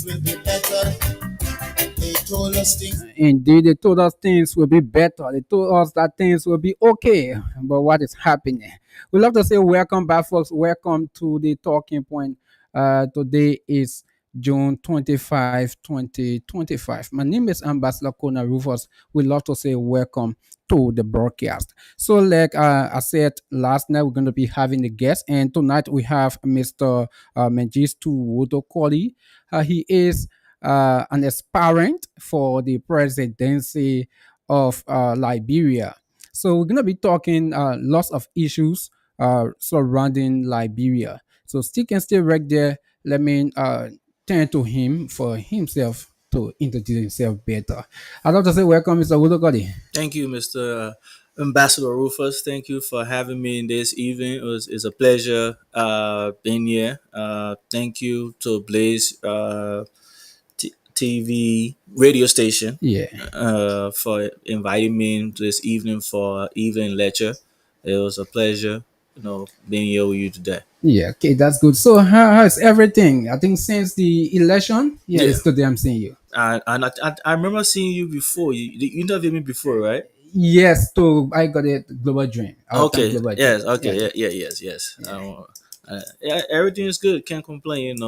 will be better. They told us things. Indeed, they told us things will be better. They told us that things will be okay. But what is happening? We love to say welcome back, folks. Welcome to the talking point. Today is June 25, 2025. My name is Ambassador KONAH RUFUS. We love to say welcome to the broadcast. So, like I said last night, we're going to be having a guest, and tonight we have Mr. Mengistu Wodokoli. He is an aspirant for the presidency of Liberia. So we're gonna be talking lots of issues surrounding Liberia. So stick and stay right there. Let me turn to him for himself to introduce himself better. I'd love to say welcome, Mr. Wudogodi. Thank you, Mr. Ambassador Rufus. Thank you for having me in this evening. It's a pleasure being here. Thank you to Blaze TV radio station Yeah. for inviting me this evening for evening lecture. It was a pleasure, being here with you today. Yeah, okay, that's good. So how's everything? I think since the election, Yeah. it's today I'm seeing you. I remember seeing you before. You interviewed me before, right? Yes, so I got it. Global Dream. Okay. Global Yes. Dream. Okay. Yeah. Yes. Yeah, everything is good. Can't complain.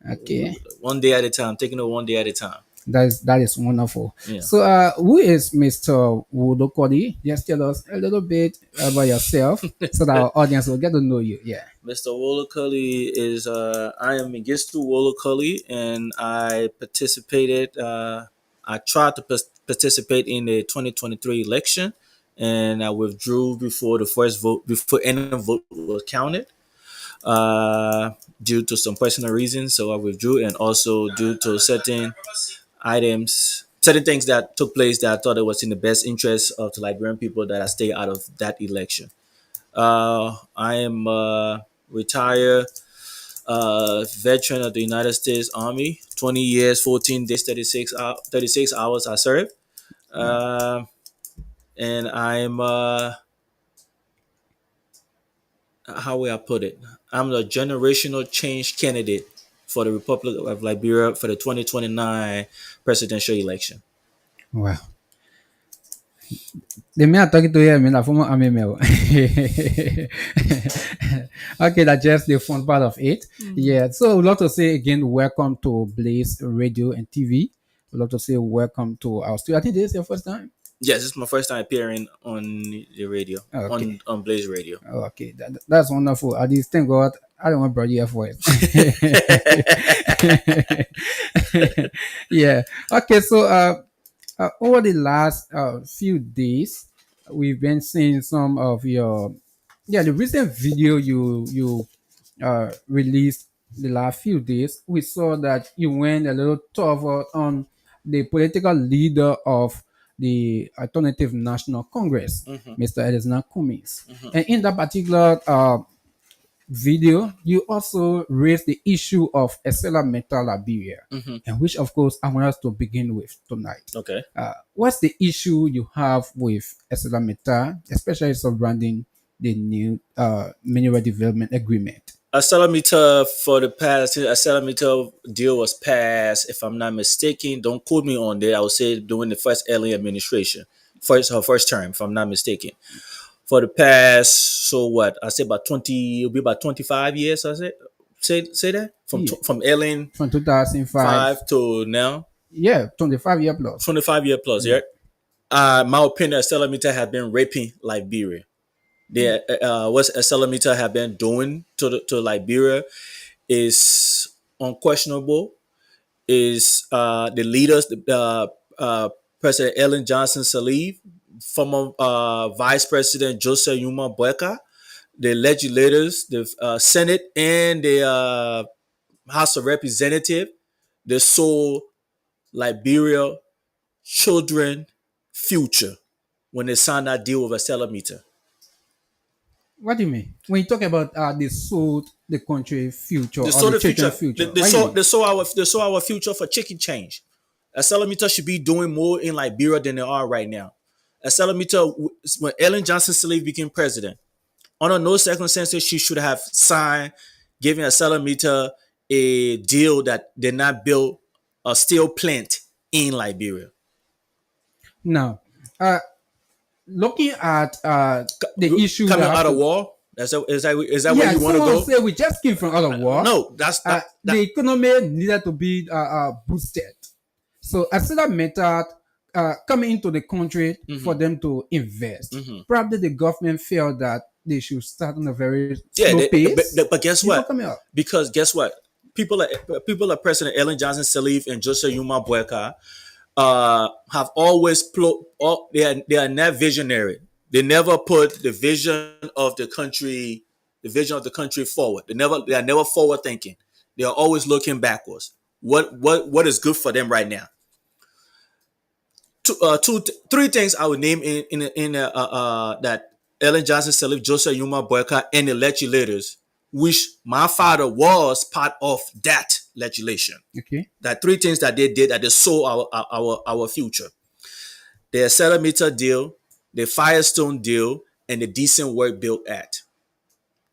Okay. One day at a time. Taking it one day at a time. That is wonderful. Yeah. So, who is Mr. Wudokodi? Just tell us a little bit about yourself so that our audience will get to know you. Yeah. Mr. Wolokuli is I am Mengistu Wolokuli, and I participated. I tried to participate in the 2023 election, and I withdrew before the first vote, before any vote was counted, due to some personal reasons. So I withdrew, and also due to certain things that took place that I thought it was in the best interest of the Liberian people that I stay out of that election. I am retired veteran of the United States Army. 20 years, 14 days, 36 hours I served. And I'm, how will I put it? I'm the generational change candidate for the Republic of Liberia for the 2029 presidential election. Wow. The man I'm talking to here, I mean, a former army male. Okay, that's just the fun part of it. Yeah. So we'd love to say again, welcome to Blaze Radio and TV. We'd love to say welcome to our studio. I think this is your first time. Yes, this is my first time appearing on the radio, Okay. on Blaze Radio. Okay, that's wonderful. At least thank God I don't want Brody here for it. Yeah. Okay, so over the last few days, we've been seeing some of your the recent video you released the last few days. We saw that you went a little tougher on the political leader of the Alternative National Congress, Mr. Edison Cummings. And in that particular video, you also raised the issue of Estella Metal Liberia, and which, of course, I want us to begin with tonight. Okay. What's the issue you have with Estella Metal, especially surrounding the new mineral development agreement? A Salamita for the past, a Salamita deal was passed, if I'm not mistaken. Don't quote me on that. I would say during the first alien administration, her first term, if I'm not mistaken. For the past, so what? I say about 20. It'll be about 25 years. I say that from alien From 2005 to now. 25-year plus. 25-year plus. Yeah. My opinion, Salamita have been raping Liberia. What Salamita have been doing to Liberia is unquestionable. Is the leaders, President Ellen Johnson Sirleaf, former Vice President Joseph Yuma Boyka, the legislators, the Senate, and the House of Representatives, they sold Liberia children future when they signed that deal with Salamita. What do you mean? When you talk about they sold the country future They or saw the the chicken future. future? What do you mean? They saw our future for chicken change. Salamita should be doing more in Liberia than they are right now. Salamita, when Ellen Johnson Sirleaf became president, under no circumstances she should have signed, giving Salamita a deal that did not build a steel plant in Liberia. Now, uh, looking at the issue that Coming have out of to, war. Is that where yeah, you want to someone go? say we just came from other war. No, that's that. The economy needed to be boosted. So as that method coming into the country for them to invest, probably the government felt that they should start on a very Yeah, slow pace but guess before what? coming up. Because guess what? People like President Ellen Johnson Sirleaf and Joseph Yuma Boyka have always they are not visionary. They never put the vision of the country forward. They are never forward thinking. They are always looking backwards. What is good for them right now? Three things I would name that Ellen Johnson Sirleaf, Joseph Yuma Boyka, and the legislators, which my father was part of that legislation. Okay. That three things that they did that they saw our future. The Accelerator deal, the Firestone deal, and the Decent Work Bill Act.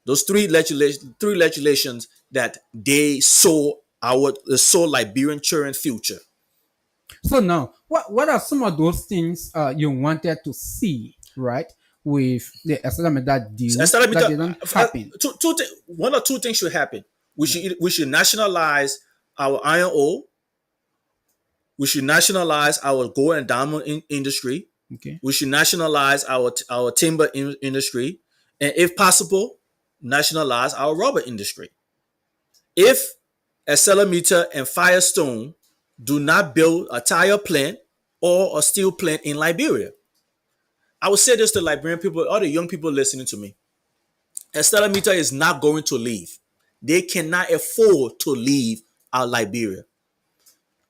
Those three legislations that they saw Liberian children future. So now, what are some of those things you wanted to see, right, with the Islamida deal that didn't happen? One or two things should happen. We should nationalize our iron ore. We should nationalize our gold and diamond industry. Okay. We should nationalize our timber industry, and if possible, nationalize our rubber industry. If Accelerator and Firestone do not build a tire plant or a steel plant in Liberia, I would say this to Liberian people, all the young people listening to me. Accelerator is not going to leave. They cannot afford to leave out Liberia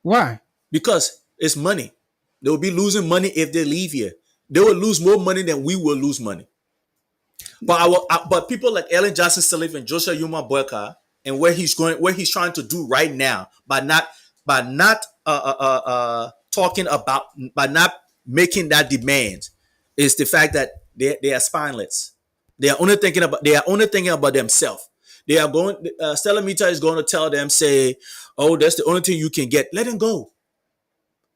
Why? because it's money. They will be losing money if they leave here. They will lose more money than we will lose money. But people like Ellen Johnson Sirleaf and Joshua Yuma Boyka and where he's trying to do right now by not talking about by not making that demand is the fact that they are spineless. They are only thinking about themselves. They are going. Stella Mita is going to tell them, say, "Oh, that's the only thing you can get. Let them go.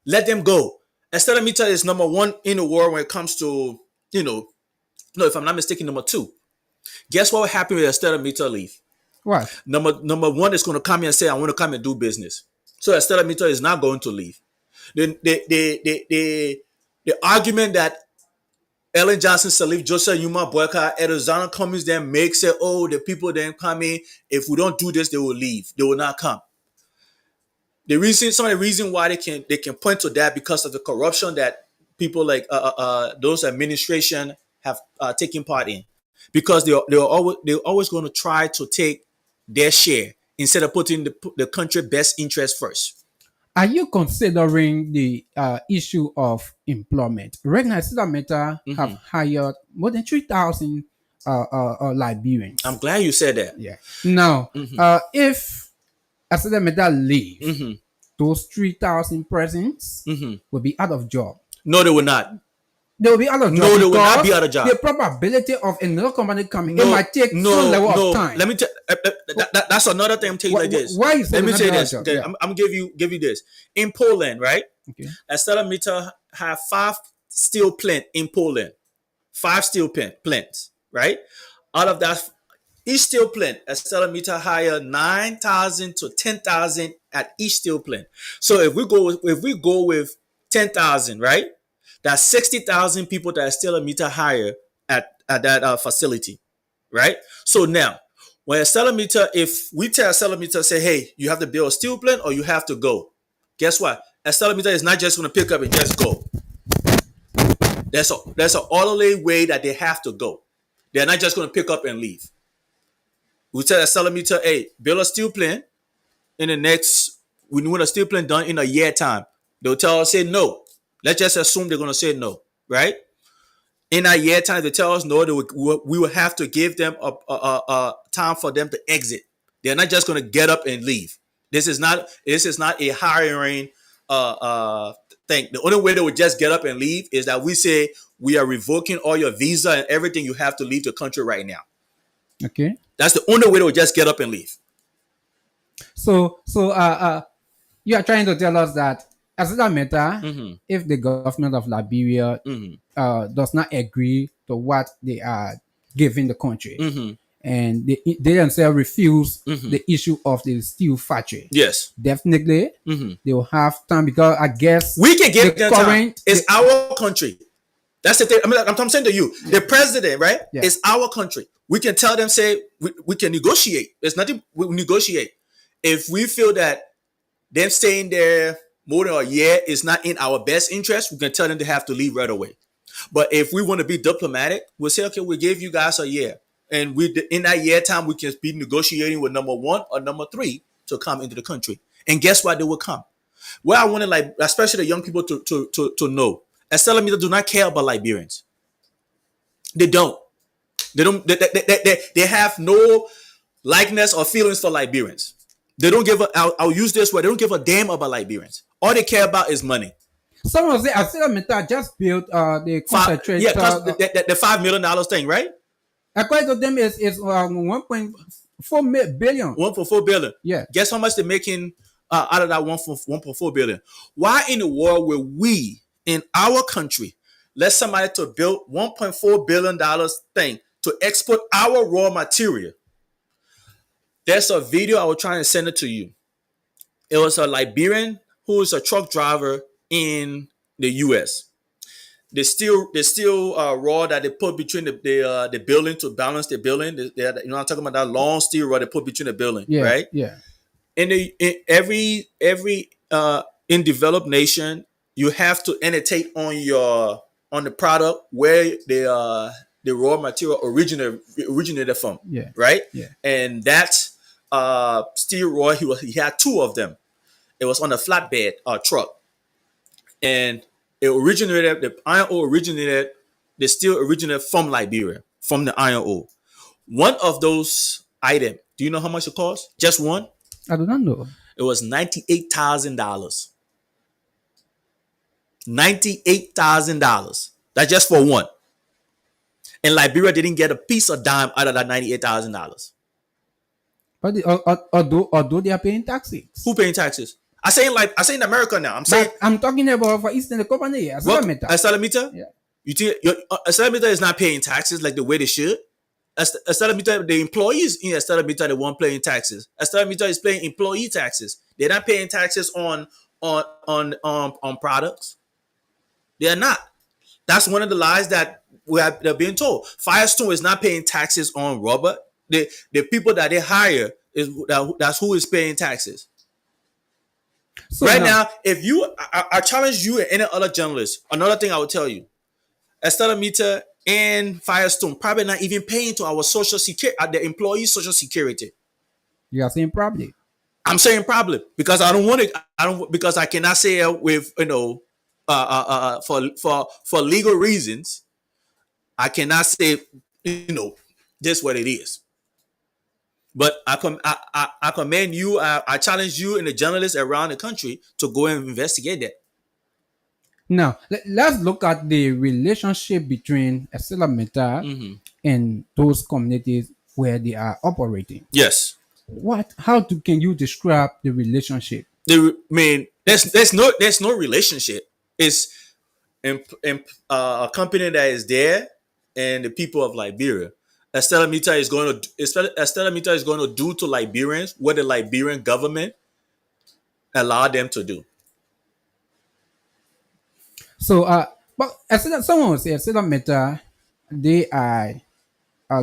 Let them go." Stella Mita is number one in the world when it comes to no, if I'm not mistaken, number two. Guess what will happen with Estella Mita leave? What? Number one is going to come here and say, I want to come and do business. So Estella Mita is not going to leave. The argument that Ellen Johnson Sirleaf, Joseph Yuma Boyka, Arizona Cummings then makes it, oh, the people then coming, if we don't do this, they will leave. They will not come. Some of the reason why they can point to that because of the corruption that people like those administration have taken part in, because they're always going to try to take their share instead of putting the country best interest first. Are you considering the issue of employment? Right now, Meta have hired more than 3,000 Liberians. I'm glad you said that. Yeah. Now, if Meta leave, those 3,000 persons will be out of job. No, they will not. They will be out of job. No, they will not be out of job. The probability of another company coming, it might take some level of time. Let me tell. That's another thing I'm telling you like this. Why is Let me say this. Yeah. I'm give you this. In Poland, right? Okay. Estella Mita have 5 steel plant in Poland. 5 steel plants, right? Out of that, each steel plant, Estella Mita hire 9,000 to 10,000 at each steel plant. So if we go with 10,000, right? That's 60,000 people that Estella Mita hire at that facility, right? So now, when Estella Mita, if we tell Estella Mita, say, hey, you have to build a steel plant or you have to go, guess what? Estella Mita is not just going to pick up and just go. There's an orderly way that they have to go. They're not just going to pick up and leave. We tell Estella Mita, hey, build a steel plant we want a steel plant done in a year time. They'll tell us, say no. Let's just assume they're going to say no, right? In a year time, they tell us no, we will have to give them a time for them to exit. They're not just going to get up and leave. This is not a hiring thing. The only way they would just get up and leave is that we say we are revoking all your visa and everything. You have to leave the country right now. Okay. That's the only way they would just get up and leave. So You are trying to tell us that as a matter, Mm-hmm. if the government of Liberia Mm-hmm. does not agree to what they are giving the country, Mm-hmm. and they themselves refuse Mm-hmm. the issue of the steel factory, Yes. definitely Mm-hmm. they will have time because I guess We can the give them time. current, It's our country. That's the thing. I mean, I'm saying to you, the president, right? yeah. It's our country. We can tell them, say, we can negotiate. There's nothing we negotiate. If we feel that them staying there more than a year is not in our best interest, we can tell them they have to leave right away. But if we want to be diplomatic, we'll say, okay, we gave you guys a year. And we in that year time, we can be negotiating with number one or number three to come into the country. And guess what? They will come. Where I wanted, like, especially the young people to know, Estela Mita do not care about Liberians. They don't. They don't. They have no likeness or feelings for Liberians. They don't give a. I'll use this word. They don't give a damn about Liberians. All they care about is money. Someone say ArcelorMittal just built the concentrate. Yeah, the $5 million thing, right? According to them, is 1.4 billion. 1.4 billion. Yeah. Guess how much they're making out of that 1.4 billion? Why in the world will we in our country let somebody to build $1.4 billion thing to export our raw material? There's a video I was trying to send it to you. It was a Liberian who is a truck driver in the U.S. The steel raw that they put between the building to balance the building. I'm talking about that long steel rod they put between the building, Yeah. right? Yeah. In every in developed nation, you have to annotate on the product where the raw material originated from, Yeah. right? Yeah. And that's steel rod. He had two of them. It was on a flatbed truck, and the iron ore originated, the steel originated from Liberia, from the iron ore. One of those items, do you know how much it cost? Just one? I do not know. It was $98,000. $98,000. That's just for one. And Liberia didn't get a piece of dime out of that $98,000. But although they are paying taxes. Who paying taxes? I say in America now. I'm saying, But I'm talking about for Eastern company. what? ArcelorMittal. Estela Yeah. You think Estela is not paying taxes like the way they should? Estela, the employees in Estela, they weren't paying taxes. Estela is paying employee taxes. They're not paying taxes on products. They're not. That's one of the lies that they're being told. Firestone is not paying taxes on rubber. The people that they hire that's who is paying taxes. So Right now, if I challenge you and any other journalist. Another thing I will tell you, Estela Mita and Firestone probably not even paying to our social security, the employee social security. you are saying probably. I'm saying probably because I don't want to. I don't because I cannot say it with for legal reasons. I cannot say just what it is. But I commend you. I challenge you and the journalists around the country to go and investigate that. Now let's look at the relationship between ArcelorMittal and those communities where they are operating. Yes. Can you describe the relationship? There's no relationship. It's a company that is there and the people of Liberia. Estela Mita is going to do to Liberians what the Liberian government allowed them to do. So but someone will say ArcelorMittal, they are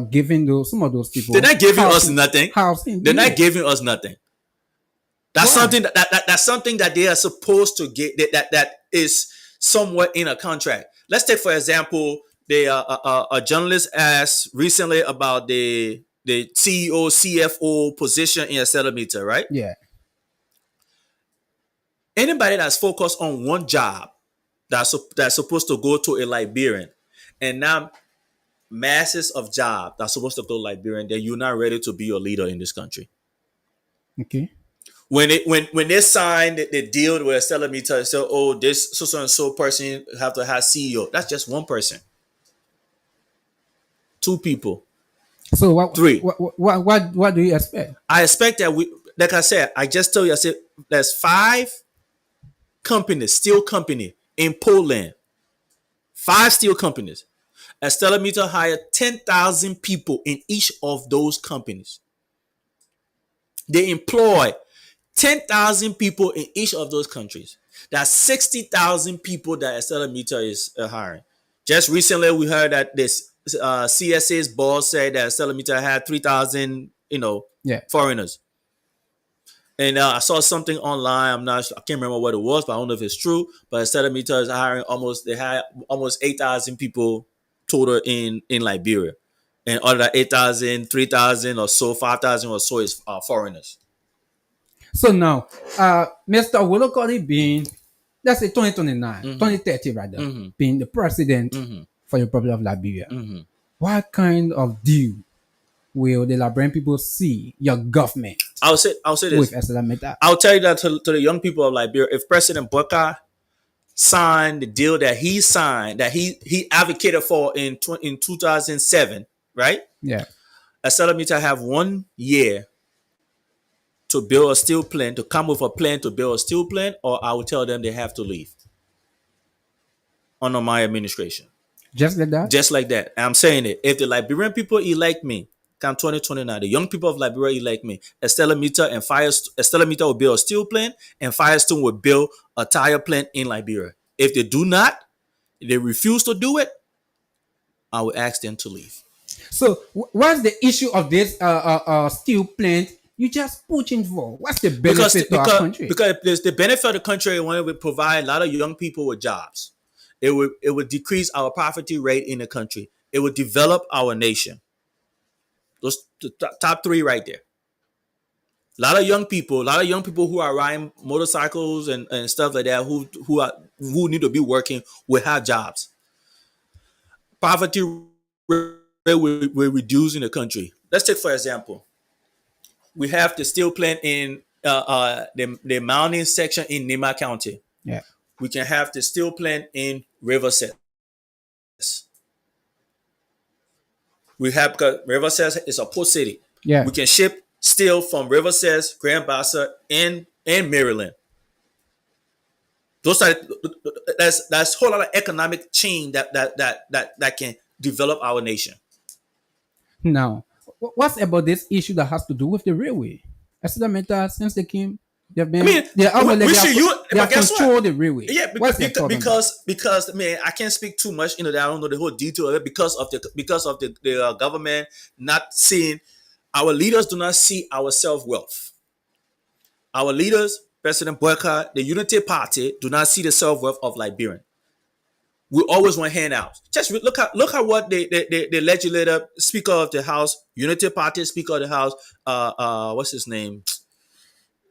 giving some of those people. They're not giving us nothing. Housing. They're not giving us nothing. That's Why? something that's something that they are supposed to get. That is somewhat in a contract. Let's take for example, a journalist asked recently about the CEO CFO position in Estela Mita, right? Yeah. Anybody that's focused on one job that's supposed to go to a Liberian, and now masses of jobs that's supposed to go to Liberian, then you're not ready to be a leader in this country. Okay. When they signed the deal with Estela Mita, say, oh, this so and so person have to have CEO. That's just one person. Two people. So Three. What do you expect? I expect that like I said, I just told you, I said there's 5 companies, steel company in Poland, 5 steel companies. ArcelorMittal hired 10,000 people in each of those companies. They employ 10,000 people in each of those countries. That's 60,000 people that ArcelorMittal is hiring. Just recently, we heard that this CSA's boss said that ArcelorMittal had 3,000, Yeah. foreigners. And I saw something online. I can't remember what it was, but I don't know if it's true. But ArcelorMittal is hiring they had almost 8,000 people total in Liberia. And out of that 8,000, 3,000 or so, 5,000 or so is foreigners. So now, Mr. Wolokoli being, let's say 2029, 2030 rather, being the president for the Republic of Liberia, what kind of deal will the Liberian people see your government I'll say with this. ArcelorMittal? I'll tell you that to the young people of Liberia, if President Booker signed the deal that he signed, that he advocated for in 2007, right? Yeah. ArcelorMittal have 1 year to build a steel plant, to come with a plan to build a steel plant, or I will tell them they have to leave under my administration. Just like that? Just like that. I'm saying it. If the Liberian people elect me, come 2029, the young people of Liberia elect me, ArcelorMittal will build a steel plant, and Firestone will build a tire plant in Liberia. If they do not, if they refuse to do it, I will ask them to leave. So, what's the issue of this steel plant you just pushing for? What's the benefit to our country? Because there's the benefit of the country when it would provide a lot of young people with jobs. It would decrease our poverty rate in the country. It would develop our nation. Those top 3 right there. A lot of young people who are riding motorcycles and stuff like that, who need to be working, will have jobs. Poverty rate will reduce in the country. Let's take for example, we have the steel plant in the mountain section in Nema County. Yeah. We can have the steel plant in Riverside. We have, because Riverside is a port city. Yeah. We can ship steel from Riverside, Grand Bassa, and Maryland. Those are that's a whole lot of economic chain that can develop our nation. Now, what's about this issue that has to do with the railway? ArcelorMittal, since they came, they've been, they have controlled the railway. Yeah, because man, I can't speak too much into that. I don't know the whole detail of it because of the government not seeing, our leaders do not see our self wealth. Our leaders, President Boyka, the Unity Party, do not see the self worth of Liberian. We always want handouts. Just look at what the legislator, Speaker of the House, Unity Party Speaker of the House, what's his name?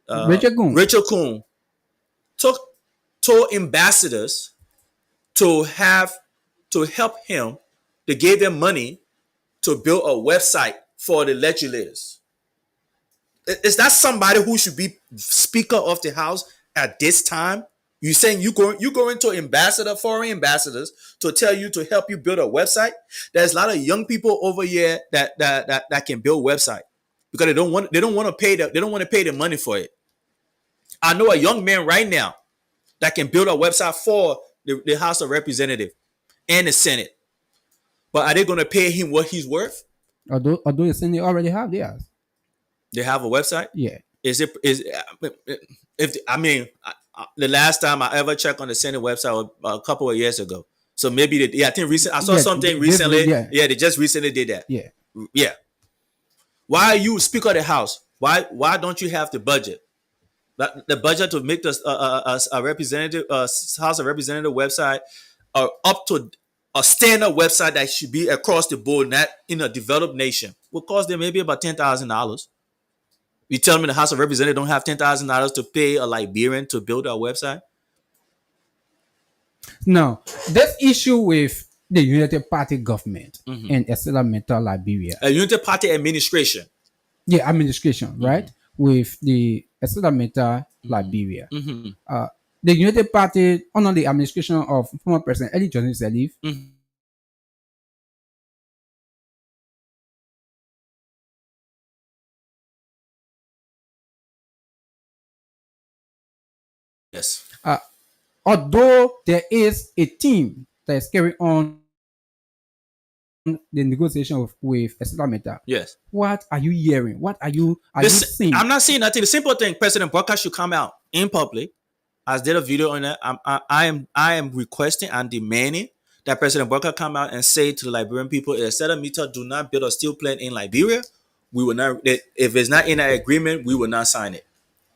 Richard Kuhn told ambassadors to help him, to give them money to build a website for the legislators. Is that somebody who should be Speaker of the House at this time? You saying you going to foreign ambassadors to tell you to help you build a website? There's a lot of young people over here that can build website because they don't want to pay the money for it. I know a young man right now that can build a website for the House of Representatives and the Senate. But are they going to pay him what he's worth? Although the Senate already have theirs. They have a website? Yeah. The last time I ever checked on the Senate website was a couple of years ago. So maybe I think I saw something recently. They just recently did that. Yeah. Yeah. Why are you Speaker of the House? Why don't you have the budget? The budget to make a representative House of Representative website up to a standard website that should be across the board, not in a developed nation, will cost them maybe about $10,000. You tell me the House of Representatives don't have $10,000 to pay a Liberian to build a website? Now, this issue with the United Party government and ArcelorMittal Liberia. A United Party administration. Yeah, administration, right? With the ArcelorMittal Liberia. The United Party, under the administration of former President Eli Johnson Sirleaf, Yes. Uh, although there is a team that is carrying on the negotiation with a settlement, Yes. what are you hearing? What are you This seeing? I'm not saying nothing. The simple thing, President Barker should come out in public. I did a video on that. I am requesting and demanding that President Barker come out and say to the Liberian people, if Settlemita do not build a steel plant in Liberia, we will not. If it's not in that agreement, we will not sign it.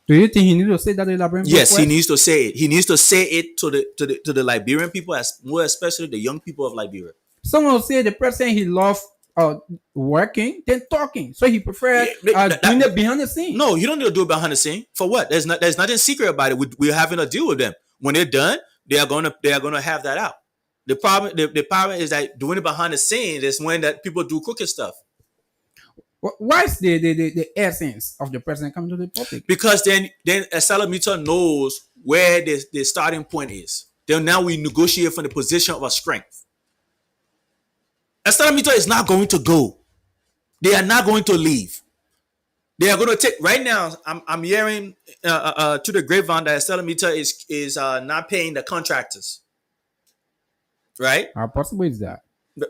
Do you think he needs to say that in Liberian people Yes, he first? needs to say it. He needs to say it to the Liberian people, as more especially the young people of Liberia. Someone will say the president he loves working than talking, so he prefer Yeah, doing it behind the scene. No, you don't need to do it behind the scene. For what? There's nothing secret about it. We're having a deal with them. When they're done, they are gonna have that out. The problem is that doing it behind the scenes is when that people do crooked stuff. Why is the essence of the president coming to the public? Because then a Salamita knows where the starting point is. Then now we negotiate from the position of a strength. A Salamita is not going to go. They are not going to leave. They are going to take right now. I'm hearing to the grapevine that Salamita is not paying the contractors. Right? How possible is that?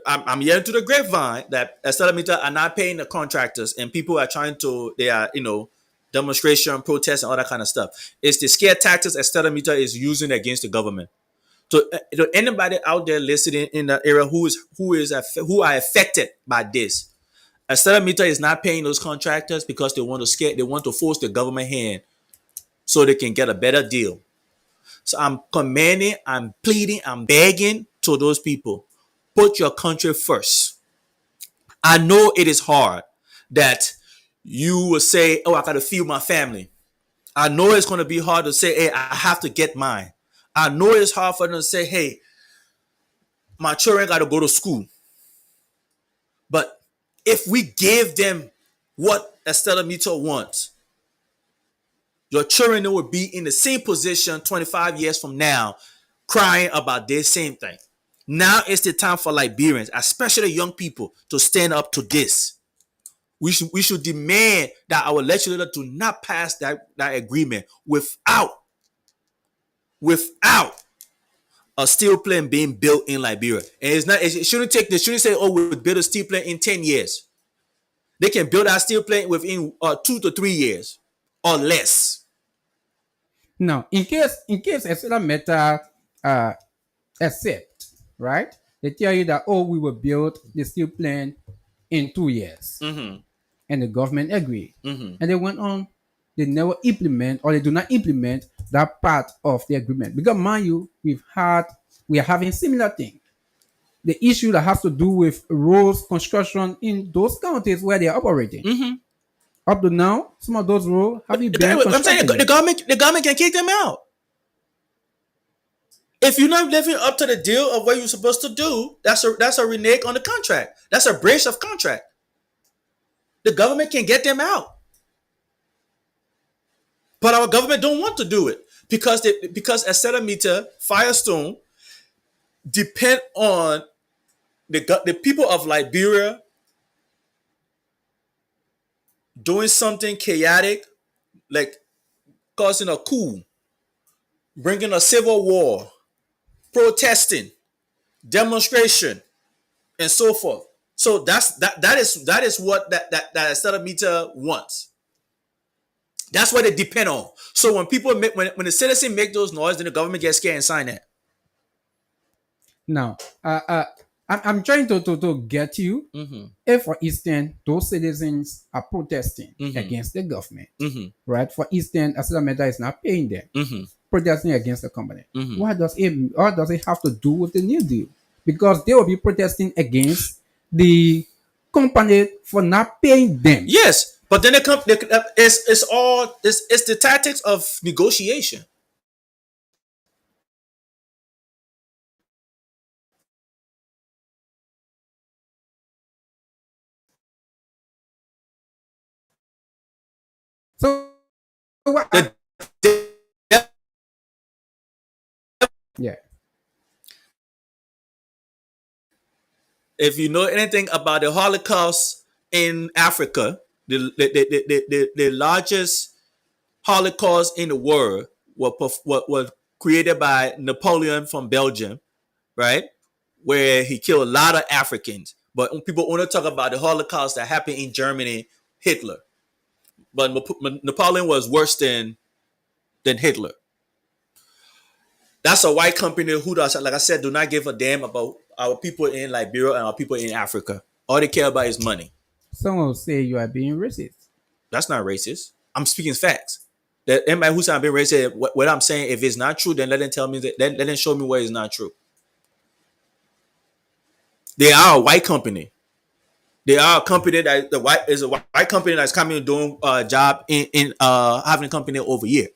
I'm hearing to the grapevine that Salamita are not paying the contractors, and people are trying to. They are demonstration, protest, and all that kind of stuff. It's the scare tactics that Salamita is using against the government. To anybody out there listening in the area who are affected by this, Salamita is not paying those contractors because they want to scare. They want to force the government hand so they can get a better deal. So I'm commanding, I'm pleading, I'm begging to those people. Put your country first. I know it is hard that you will say, oh, I got to feed my family. I know it's going to be hard to say, hey, I have to get mine. I know it's hard for them to say, hey, my children got to go to school. But if we give them what Estela Mito wants, your children will be in the same position 25 years from now, crying about this same thing. Now it's the time for Liberians, especially young people, to stand up to this. We should demand that our legislature do not pass that agreement without a steel plant being built in Liberia. And it's not. It shouldn't take. They shouldn't say, "Oh, we'll build a steel plant in 10 years." They can build that steel plant within 2 to 3 years or less. Now, in case a certain matter uh, accept, right? They tell you that we will build the steel plant in 2 years, and the government agreed, and they went on. They never implement or they do not implement that part of the agreement because, mind you, we are having similar thing. The issue that has to do with roads construction in those counties where they are operating. Up to now, some of those roads have you been I'm saying constructed? the government can kick them out. If you're not living up to the deal of what you're supposed to do, that's a renege on the contract. That's a breach of contract. The government can get them out, but our government don't want to do it because Acetameter, Firestone depend on the people of Liberia doing something chaotic, like causing a coup, bringing a civil war, protesting, demonstration, and so forth. So that is what that Acetameter wants. That's what they depend on. So when people make when the citizen make those noise, then the government gets scared and sign that. Now, I'm trying to get you. If, for instance, those citizens are protesting against the government, right? For instance, Asalameda is not paying them, protesting against the company. What does it have to do with the New Deal? Because they will be protesting against the company for not paying them. Yes, but then it's the tactics of negotiation. So, what? The, the- Yeah. if you know anything about the Holocaust in Africa, the largest Holocaust in the world what was created by Napoleon from Belgium, right? Where he killed a lot of Africans. But people only talk about the Holocaust that happened in Germany, Hitler. But Napoleon was worse than Hitler. That's a white company who does, like I said, do not give a damn about our people in Liberia and our people in Africa. All they care about is money. Someone will say you are being racist. That's not racist. I'm speaking facts. That anybody who's not being racist, what I'm saying, if it's not true, then let them tell me that. Let them show me where it's not true. They are a white company. They are a company that the white is a white company that's coming and doing a job in having a company over here.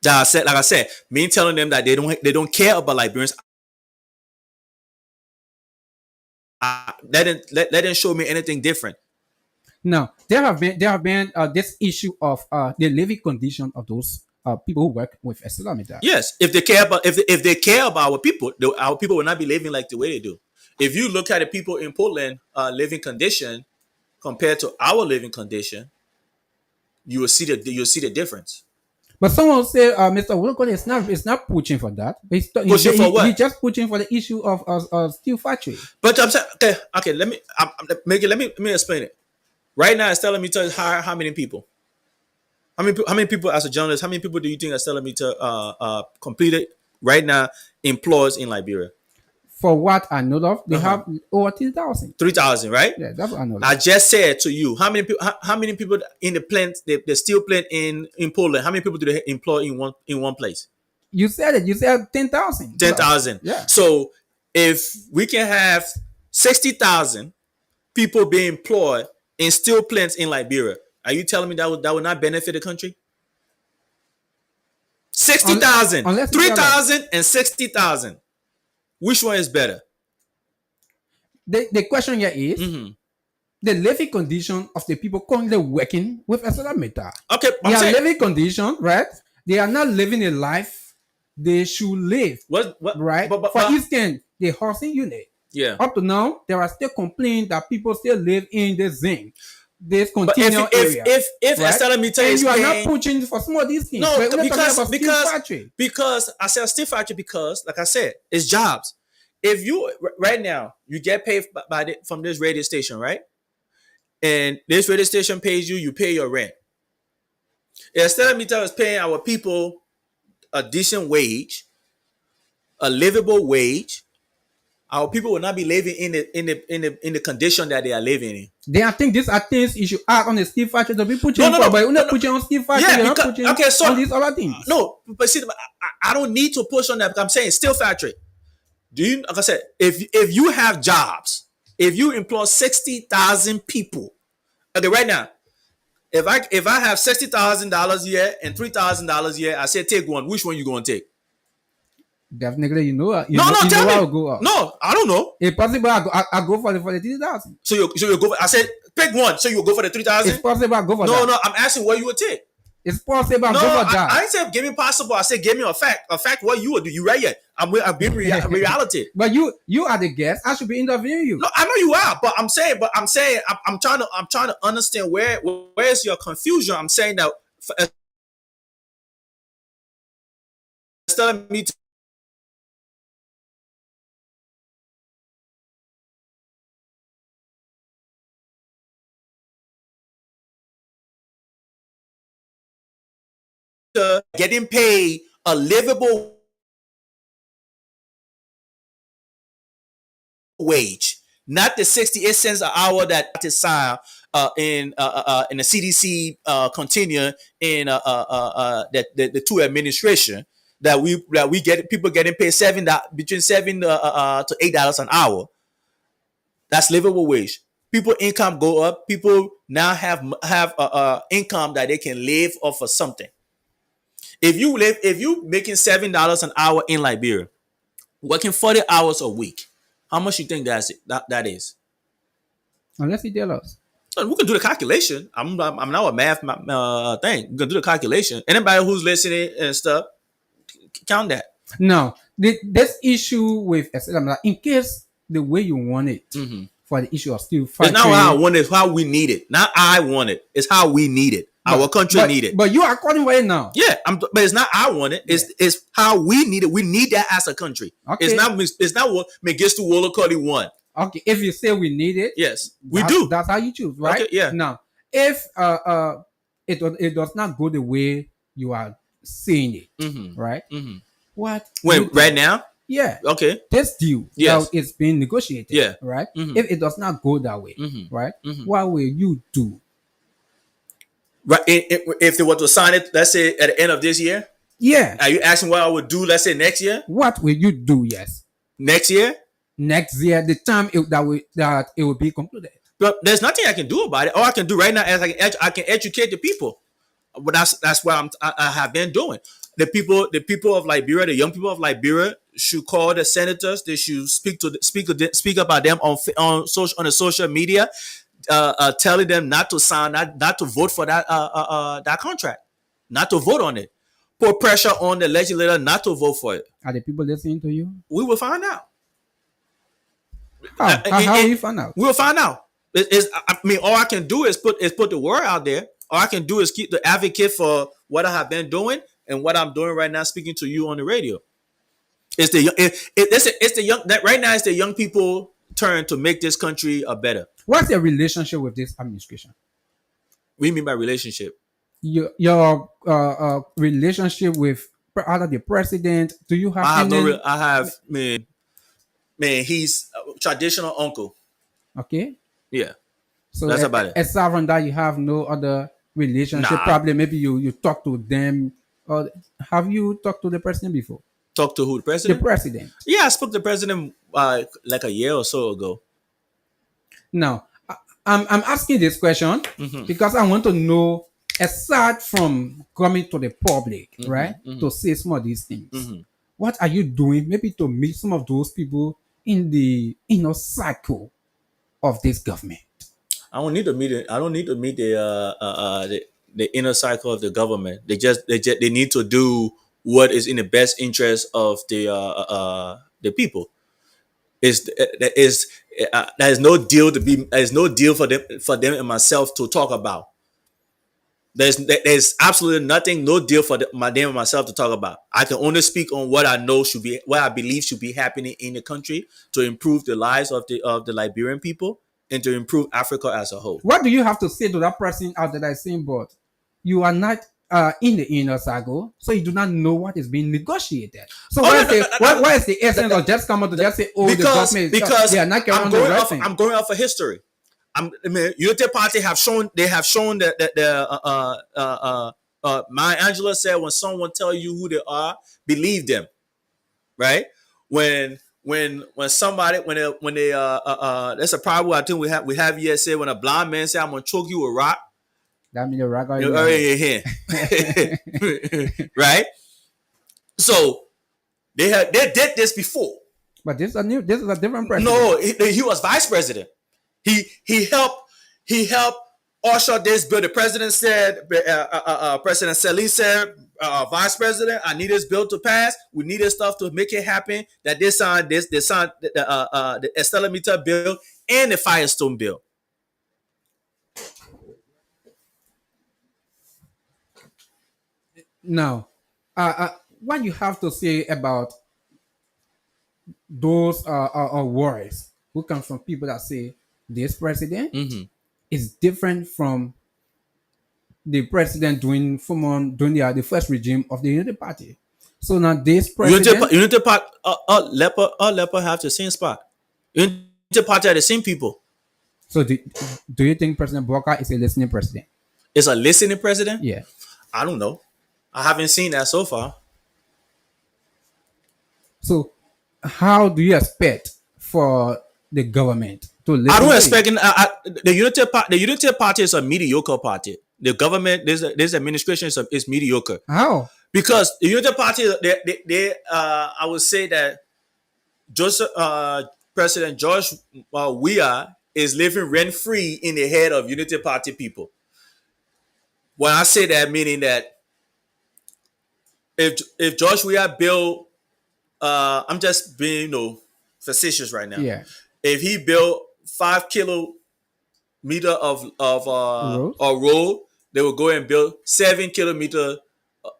That I said, like I said, me telling them that they don't care about Liberians. Let them show me anything different. Now there have been this issue of the living condition of those people who work with Islamita. Yes, if they care about if they care about our people will not be living like the way they do. If you look at the people in Portland living condition compared to our living condition, you'll see the difference. But someone will say, Mr. Wilcott is not pushing for that. Pushing for what? He's just pushing for the issue of steel factory. But I'm saying, okay. Let me explain it. Right now, Estella Mita hire how many people? How many people as a journalist? How many people do you think Estella Mita completed right now employs in Liberia? For what I know of, they have over 3,000. 3,000, right? Yeah, that's what I know of. I just said to you, how many people in the plant, the steel plant in Poland? How many people do they employ in one place? You said it. You said 10,000. 10,000. Yeah. So if we can have 60,000 people being employed in steel plants in Liberia, are you telling me that would not benefit the country? 60,000, 3,000, and 60,000. Which one is better? The question here is the living condition of the people currently working with Islamita. Okay, their living condition, right? They are not living a life they should live. What right? For instance, the housing unit. Yeah. Up to now, there are still complaints that people still live in the zinc. This continual area. If right? Islamita and is you are paying, not pushing for some of these things. No, because I said steel factory because, like I said, it's jobs. If you right now you get paid from this radio station, right? And this radio station pays you, you pay your rent. If Islamita is paying our people a decent wage, a livable wage, our people will not be living in the condition that they are living in. Then I think these are things you should add on the steel factory to be pushing for, but you're not pushing on steel factory. You're not pushing on these other things. No, but see, I don't need to push on that. Because I'm saying steel factory. Do you? Like I said, if you have jobs, if you employ 60,000 people, okay, right now, if I have $60,000 a year and $3,000 a year, I say take one. Which one you gonna take? Definitely, you know. Tell me. I'll go up. No, I don't know. If possible, I go for the 3,000. So you go. I said pick one. So you go for the 3,000. It's possible. I go for that. No. I'm asking what you would take. It's possible. I go for that. I didn't say give me possible. I said give me a fact. A fact. What you would do? You right yet? I'm being reality. But you are the guest. I should be interviewing you. No, I know you are. But I'm saying. I'm trying to understand where is your confusion. I'm saying that instead of me getting paid a livable wage, not the 68 cents an hour that is signed in the CDC continue in the two administration that we get people getting paid between $7 to $8 an hour. That's livable wage. People income go up. People now have income that they can live off of something. If you making $7 an hour in Liberia, working 40 hours a week, how much you think that is? Unless you tell us. We can do the calculation. I'm not a math thing. We can do the calculation. Anybody who's listening and stuff, count that. No, this issue with in case the way you want it for the issue of steel factory. It's not how I want it. It's how we need it. Not I want it. It's how we need it. Our country but need it. but you are calling for it now. Yeah, but it's not I want it. It's how we need it. We need that as a country. Okay. It's not what Mengistu Wolo Kodi want. Okay, if you say we need it, Yes, we do. That's how you choose, right? Okay, yeah. Now, if it does not go the way you are saying it, right? What When right now? Yeah. Okay. This deal Yes. now it's being negotiated. Yeah. Right. If it does not go that way, right? What will you do? Right. If they were to sign it, let's say at the end of this year. Yeah. Are you asking what I would do? Let's say next year. What will you do? Yes. Next year. Next year, the time that it will be concluded. But there's nothing I can do about it. All I can do right now is I can educate the people. But that's what I have been doing. The people of Liberia, the young people of Liberia, should call the senators. They should speak about them on the social media, telling them not to sign, not to vote for that contract, not to vote on it. Put pressure on the legislator not to vote for it. Are the people listening to you? We will find out. How will you find out? We'll find out. All I can do is put the word out there. All I can do is keep the advocate for what I have been doing and what I'm doing right now, speaking to you on the radio. It's the young that right now. It's the young people' turn to make this country a better. What's your relationship with this administration? What do you mean by relationship? Your relationship with either the president. Do you have? He's a traditional uncle. Okay. Yeah. So that's about it. Aside from that, you have no other relationship. Nah. Probably maybe you talk to them. Or have you talked to the president before? Talk to who? The president? The president. Yeah, I spoke to the president like a year or so ago. Now, I'm asking this question because I want to know, aside from coming to the public, right, to say some of these things, what are you doing maybe to meet some of those people in the inner cycle of this government? I don't need to meet it. I don't need to meet the inner cycle of the government. They need to do what is in the best interest of the people. There's no deal for them and myself to talk about. There's absolutely nothing, no deal for them and myself to talk about. I can only speak on what I believe should be happening in the country to improve the lives of the Liberian people and to improve Africa as a whole. What do you have to say to that person out there that is saying, but you are not in the inner circle, so you do not know what is being negotiated? So what is the essence of just come out to just say, the government they are not carrying on the right thing? I'm going off of history. Unity Party have shown that Maya Angelou said, when someone tell you who they are, believe them, right? When somebody when they that's a problem I think we have here, say when a blind man say, I'm gonna choke you with rock. That means a rock on your hand. Right? So they did this before. But this is a different president. No, he was vice president. He helped usher this bill. The president said, President Sali said, Vice President, I need this bill to pass. We need this stuff to make it happen. That they signed the Estella Meter bill and the Firestone bill. Now, what you have to say about those worries who come from people that say this president is different from the president during the first regime of the Unity Party. So now this president, Unity Party, Leper have the same spot. Unity Party are the same people. So do you think President Bwaka is a listening president? Is a listening president? Yeah. I don't know. I haven't seen that so far. So how do you expect for the government to listen? I don't expect the Unity Party is a mediocre party. The government, this administration is mediocre. How? Because the Unity Party, I would say that President George Weah is living rent free in the head of Unity Party people. When I say that, meaning that if George Weah built, I'm just being facetious right now. Yeah. If he built 5 kilometer of road They will go and build 7 kilometer,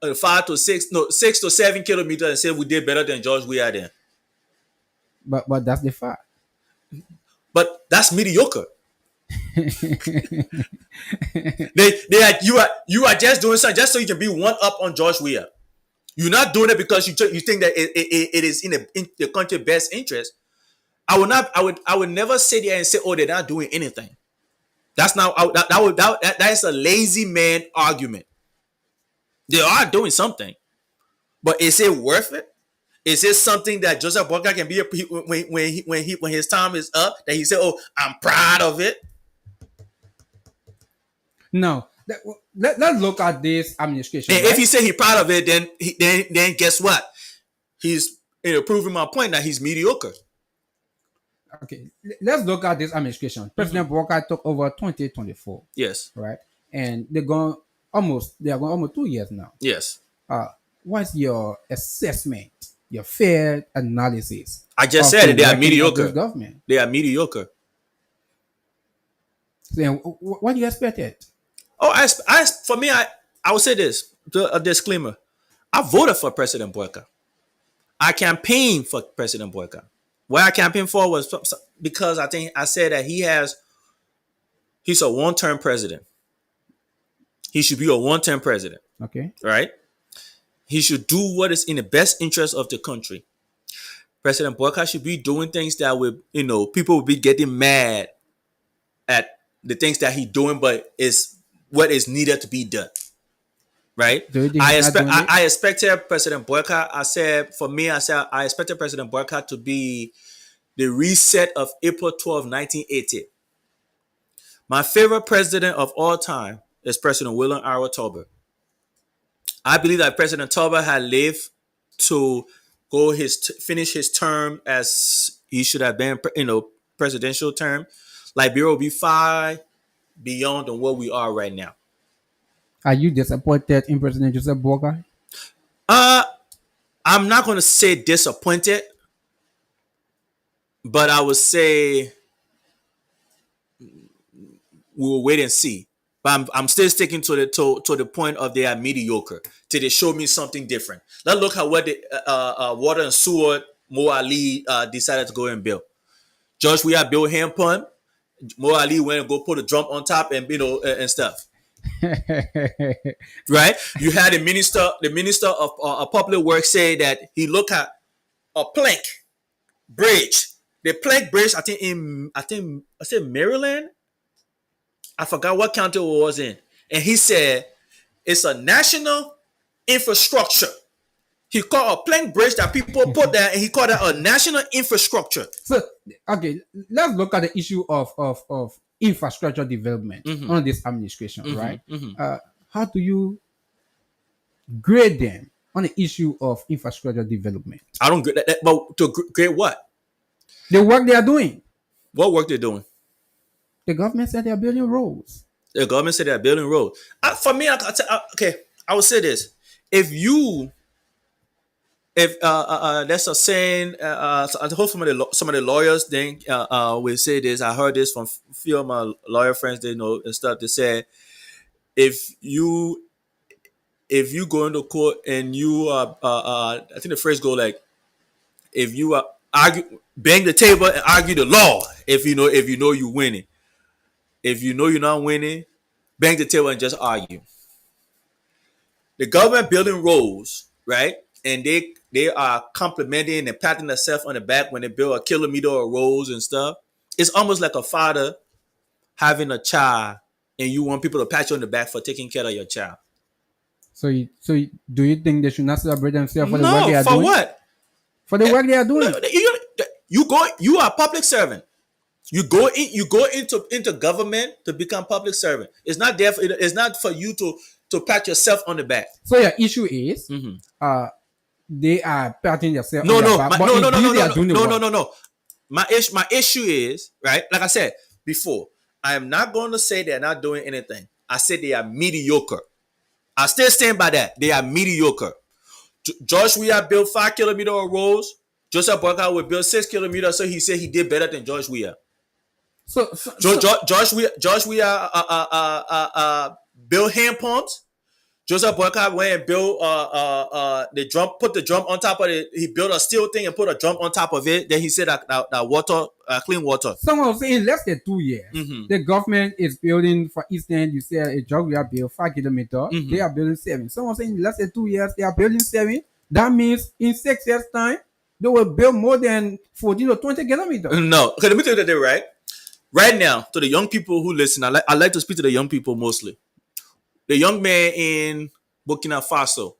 5 to 6, no, 6 to 7 kilometers, and say we did better than George Weah then. But that's the fact. But that's mediocre. You are just doing something just so you can be one up on George Weah. You're not doing it because you think that it is in the country's best interest. I would never sit there and say, oh, they're not doing anything. That's not that is a lazy man argument. They are doing something, but is it worth it? Is it something that Joseph Boyka can be when his time is up that he said, oh, I'm proud of it? No. Let's look at this administration. And right? if he say he's proud of it, then guess what? He's proving my point that he's mediocre. Okay, let's look at this administration. President Walker took over 2024. Yes. Right, and they are going almost 2 years now. Yes. What's your assessment, your fair analysis? I just of said the it. They are working of mediocre. this government. They are mediocre. Then what do you expect it? Oh, for me, I would say this, a disclaimer. I voted for President Boyka. I campaigned for President Boyka. What I campaigned for was because I said that he's a one-term president. He should be a one-term president. Okay. Right? He should do what is in the best interest of the country. President Boyka should be doing things that would, people would be getting mad at the things that he's doing, but it's what is needed to be done. Right? I expected President Boyka. I expected President Boyka to be the reset of April 12, 1980. My favorite president of all time is President William R. Tolbert. I believe that President Tolbert had lived to finish his term as he should have been, presidential term. Liberia will be far beyond than what we are right now. Are you disappointed in President Joseph Boyka? I'm not going to say disappointed, but I would say we will wait and see. But I'm still sticking to the point of they are mediocre till they show me something different. Let's look at what the Water and Sewer Mo Ali decided to go and build. George Weah built hand pump. Mo Ali went and go put a drum on top and and stuff. Right? You had the minister of public works say that he looked at a plank bridge. The plank bridge, I said Maryland. I forgot what county it was in. And he said it's a national infrastructure. He called a plank bridge that people put there, and he called it a national infrastructure. So, okay, let's look at the issue of infrastructure development on this administration, right? How do you grade them on the issue of infrastructure development? I don't grade that, but to grade what? The work they are doing. What work they're doing? The government said they are building roads. The government said they're building roads. For me, I would say this: if that's a saying, I hope some of the lawyers then will say this. I heard this from a few of my lawyer friends. They know and stuff. They said if you go into court and you I think the phrase go like, if you bang the table and argue the law, if you know you're winning. If you know you're not winning, bang the table and just argue. The government building roads, right? And they are complimenting and patting themselves on the back when they build a kilometer of roads and stuff. It's almost like a father having a child and you want people to pat you on the back for taking care of your child. So do you think they should not celebrate themselves for the work they are doing? No, for what? For the work they are doing. You are a public servant. You go into government to become public servant. It's not there. It's not for you to pat yourself on the back. So your issue is, they are patting themselves. No. My issue is, right. Like I said before, I am not going to say they're not doing anything. I said they are mediocre. I still stand by that. They are mediocre. George Weah built 5 kilometers of roads. Joseph Boyka would build 6 kilometers. So he said he did better than George Weah. So George Weah build hand pumps. Joseph Boycott went and built the drum, put the drum on top of it. He built a steel thing and put a drum on top of it. Then he said that water, clean water. Someone was saying less than 2 years. The government is building, for instance, you say a Georgia build 5 kilometers. They are building 7. Someone saying less than 2 years, they are building 7. That means in 6 years' time, they will build more than 14 or 20 kilometers. No, okay, let me tell you that they're right. Right now, to the young people who listen, I like to speak to the young people mostly. The young man in Burkina Faso,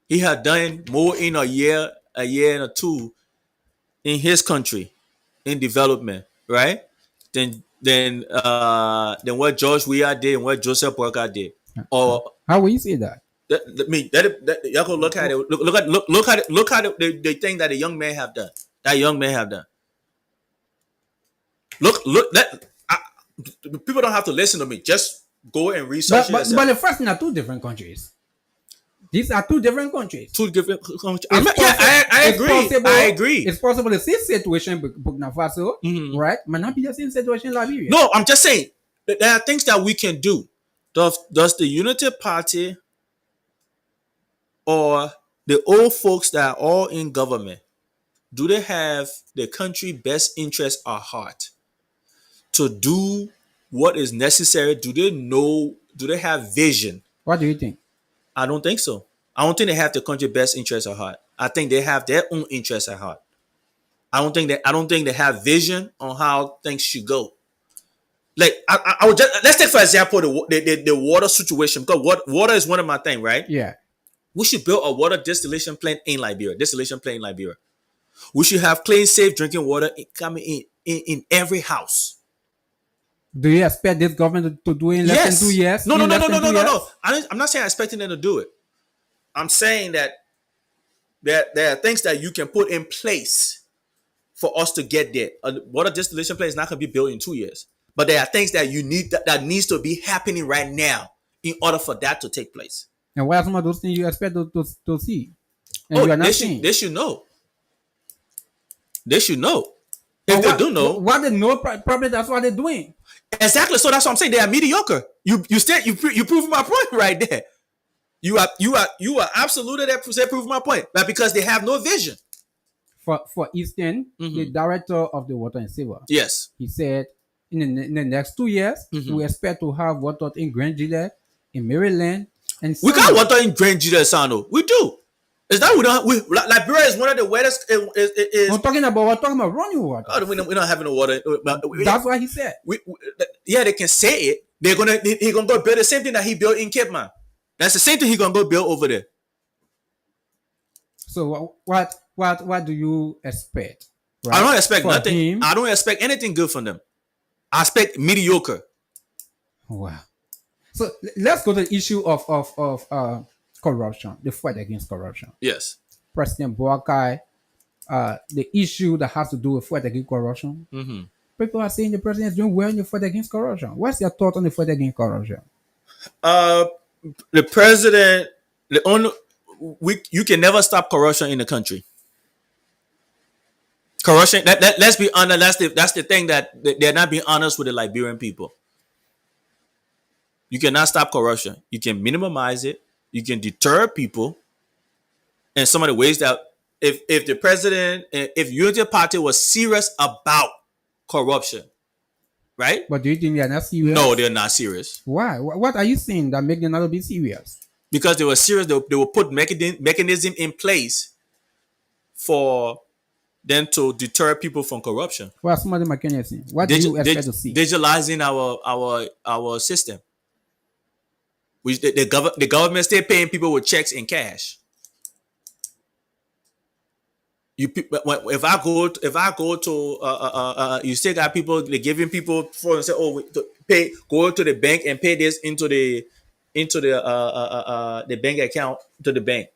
he had done more in a year and a two in his country in development, right? Than what George Weah did and what Joseph Boyka did. Or how will you say that? Y'all go look at it. Look at it, the thing that the young man have done. That young man have done. Look. People don't have to listen to me. Just go and research but the first thing are two different countries. These are two different countries. Two different countries. I agree. I agree. It's possible the same situation in Burkina Faso, right? Might not be the same situation in Liberia. No, I'm just saying that there are things that we can do. Does the Unity Party or the old folks that are all in government, do they have the country best interest at heart to do what is necessary? Do they know? Do they have vision? What do you think? I don't think so. I don't think they have the country best interest at heart. I think they have their own interest at heart. I don't think they have vision on how things should go. Like I would just, let's take for example the water situation, because water is one of my things, right? Yeah. We should build a water distillation plant in Liberia. We should have clean, safe drinking water coming in every house. Do you expect this government to do it in less than 2 years? No. I'm not saying I'm expecting them to do it. I'm saying that there are things that you can put in place for us to get there. A water distillation plant is not going to be built in 2 years, but there are things that you need that needs to be happening right now in order for that to take place. And what are some of those things you expect to see? And you are not seeing? They should know. They should know. If they do know, what they know, probably that's what they're doing. Exactly. So that's what I'm saying. They are mediocre. You prove my point right there. You are absolutely that prove my point. But because they have no vision. For Eastern, the director of the water and sewer, yes, he said in the next 2 years we expect to have water in Grand Gillette, in Maryland, and we got water in Grand Gillette, Sano. We do. Is that Liberia is one of the wettest. We're talking about running water. Oh, we don't have no water. That's what he said. They can say it. He's gonna go build the same thing that he built in Cape Man. That's the same thing he's gonna go build over there. So what do you expect? Right? I don't expect nothing. I don't expect anything good from them. I expect mediocre. Wow. So let's go to the issue of corruption, the fight against corruption. Yes. President Boakai, the issue that has to do with fight against corruption. People are saying the president is doing well in the fight against corruption. What's your thought on the fight against corruption? The president, you can never stop corruption in the country. Corruption. Let's be honest. That's the thing that they're not being honest with the Liberian people. You cannot stop corruption. You can minimize it. You can deter people. And some of the ways that if the president, if Unity Party was serious about corruption, right? But do you think they are not serious? No, they're not serious. Why? What are you saying that make them not be serious? Because they were serious. They will put mechanism in place for them to deter people from corruption. Well, some of the mechanism. What do you expect to see? Digitalizing our system. The government still paying people with checks and cash. If I go to you still got people, they're giving people for and say, go to the bank and pay this into the bank account to the bank.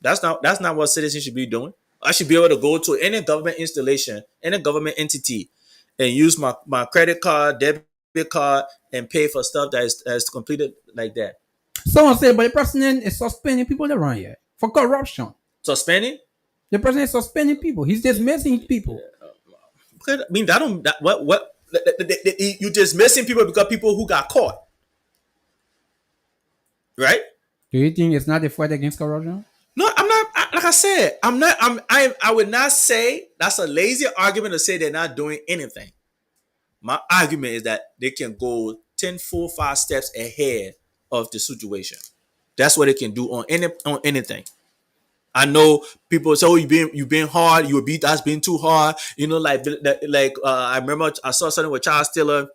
That's not what citizens should be doing. I should be able to go to any government installation, any government entity, and use my credit card, debit card, and pay for stuff that is completed like that. Someone said, but the president is suspending people around here for corruption. Suspending? The president is suspending people. He's dismissing people. I mean, you dismissing people because people who got caught. right? Do you think it's not a fight against corruption? No, I'm not. Like I said, I'm not. I would not say that's a lazy argument to say they're not doing anything. My argument is that they can go 10, 4, 5 steps ahead of the situation. That's what they can do on anything. I know people say, "Oh, you been hard. You were beat. That's been too hard." I remember I saw something with Charles Tiller.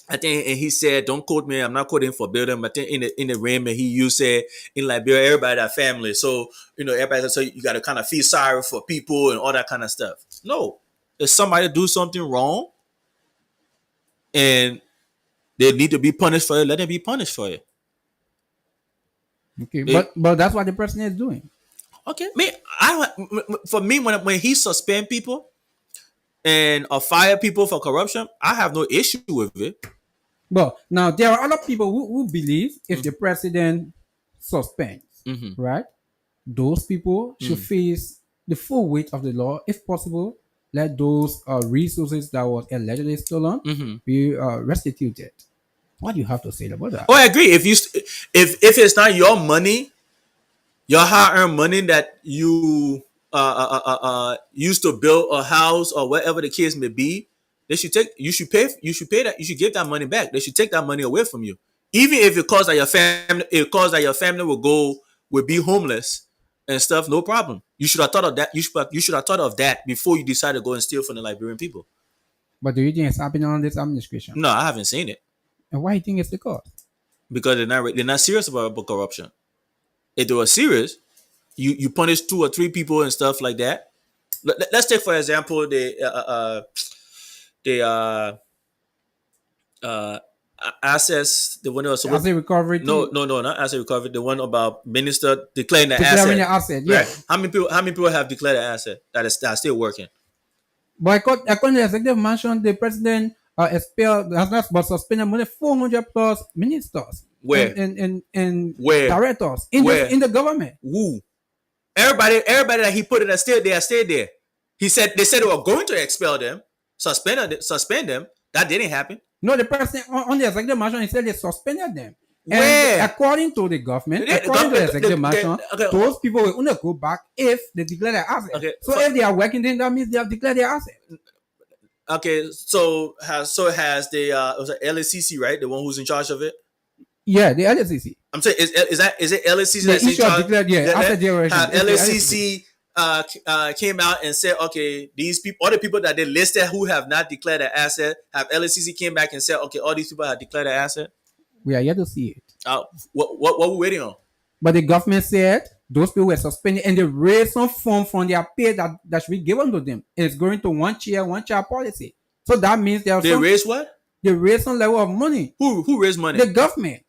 I think, and he said, "Don't quote me. I'm not quoting for building." But I think in the rim, and he used said in Liberia, everybody that family. So everybody. So you got to kind of feel sorry for people and all that kind of stuff. No, if somebody do something wrong and they need to be punished for it, let them be punished for it. Okay, They, but that's what the president is doing. okay, me, for me when he suspend people and fire people for corruption, I have no issue with it. But now there are other people who believe if the president suspends, Mm-hmm. right, those people should Mm. face the full weight of the law. If possible, let those resources that was allegedly stolen Mm-hmm. be restituted. What do you have to say about that? Oh, I agree. If it's not your money, your hard-earned money that you used to build a house or whatever the case may be, you should pay that, you should give that money back. They should take that money away from you, even if it caused that your family will be homeless and stuff. No problem. You should have thought of that. You should have thought of that before you decide to go and steal from the Liberian people. But do you think it's happening on this administration? No, I haven't seen it And why do you think it's the cause? because they're not serious about corruption. If they were serious, you punish 2 or 3 people and stuff like that. Let's take for example the uh, assets, the one that was supposed. As a recovery No, team no, no, not asset recovery. The one about minister declaring the declaring asset. the asset, Right. yes. How many people have declared the asset that are still working? But according to the executive mansion, the president expelled, has not but suspended more than 400 plus ministers Where? and Where? directors Where? in the government. Woo. Everybody that he put in are still there. They said they were going to expel them, suspend them. That didn't happen. No, the president on the executive mansion, he said they suspended them. Where? And according to the government, The according to the government- executive the- mansion, okay. those people will only go back if they declare their asset. Okay, So if they are working, then that means they have declared their asset. Okay, so has the was it LACC, right? The one who's in charge of it. Yeah, the LSCC. I'm saying is it LACC The that's in issue of charge? declared, yeah, asset generation. Have It's the LACC came out and said, okay, these people, all the people that they listed who have not declared an asset, have LACC came back and said, okay, all these people have declared an asset. We are yet to see it. What we waiting on? But the government said those people were suspended and they raised some fund from their pay that should be given to them. It's going to one child policy. So that means They raised what? they raised some level of money. Who raised money? The government.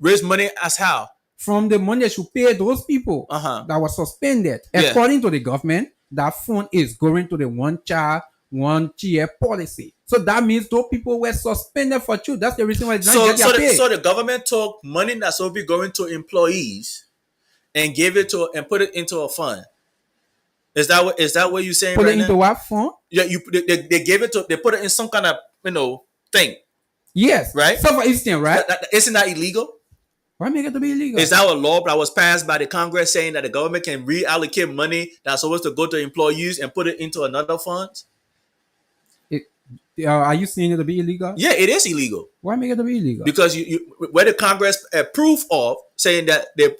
Raised money as how? From the money they should pay those people that were suspended. Yeah. According to the government, that fund is going to the one child, one year policy. So that means those people were suspended for two. That's the reason why they So don't get their pay. so the government took money that's supposed to be going to employees and gave it to and put it into a fund. Is that what you're saying Put right it into now? what fund? Yeah, they gave it to, they put it in some kind of thing. Yes. Right? So for instance, right? Isn't that illegal? Why make it to be illegal? Is that a law that was passed by the Congress saying that the government can reallocate money that's supposed to go to employees and put it into another fund? Are you saying it to be illegal? Yeah, it is illegal. Why make it to be illegal? Because where the Congress approved of saying that the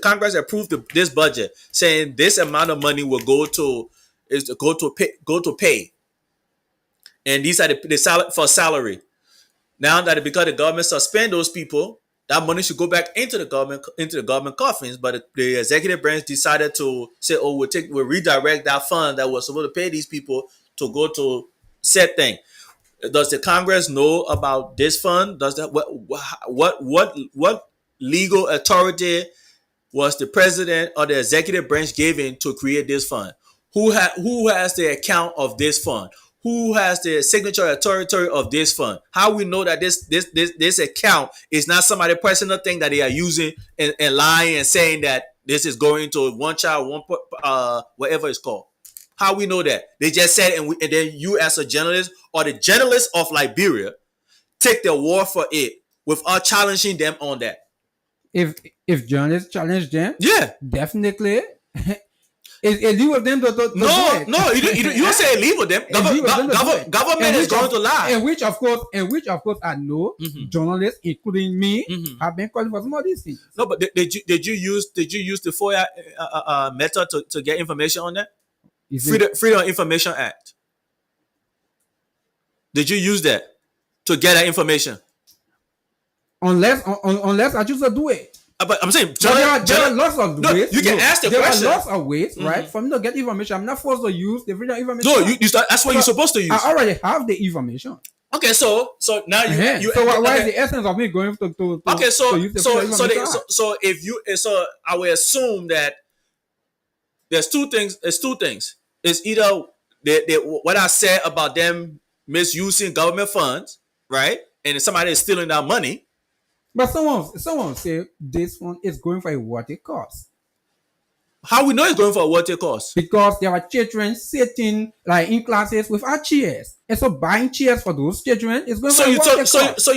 Congress approved this budget saying this amount of money will go to pay, and these are the for salary. Now that because the government suspend those people, that money should go back into the government coffins. But the executive branch decided to say, "Oh, we'll redirect that fund that was supposed to pay these people to go to said thing." Does the Congress know about this fund? Does that what legal authority was the president or the executive branch given to create this fund? Who has the account of this fund? Who has the signature authority of this fund? How we know that this account is not somebody's personal thing that they are using and lying and saying that this is going to one child, whatever it's called? How we know that? They just said, and then you as a journalist or the journalists of Liberia take the war for it without challenging them on that. if journalists challenge them, Yeah. definitely it leave with them to do No, it. no, you don't say leave with them. It leave with them to do it. Government And is which going of- to lie. And which of course I know journalists, including me, have been calling for some of these things. No, but did you use the FOIA method to get information on that? Is it- Freedom of Information Act. Did you use that to get that information? unless I choose to do it. But I'm saying, But there are lots of ways. you can ask the there question. are lots of ways, right, for me to get information. I'm not forced to use the freedom of information. No, that's what you're supposed to use. I already have the information. Okay, so now you. So why okay. is the essence of me going to Okay, so to use the freedom of information? if you I will assume that there's two things. It's two things. It's either what I said about them misusing government funds, right, and somebody is stealing that money. But someone say this one is going for what it costs. How we know it's going for what it costs? Because there are children sitting like in classes without chairs, and so buying chairs for those children is going So for you what took it costs.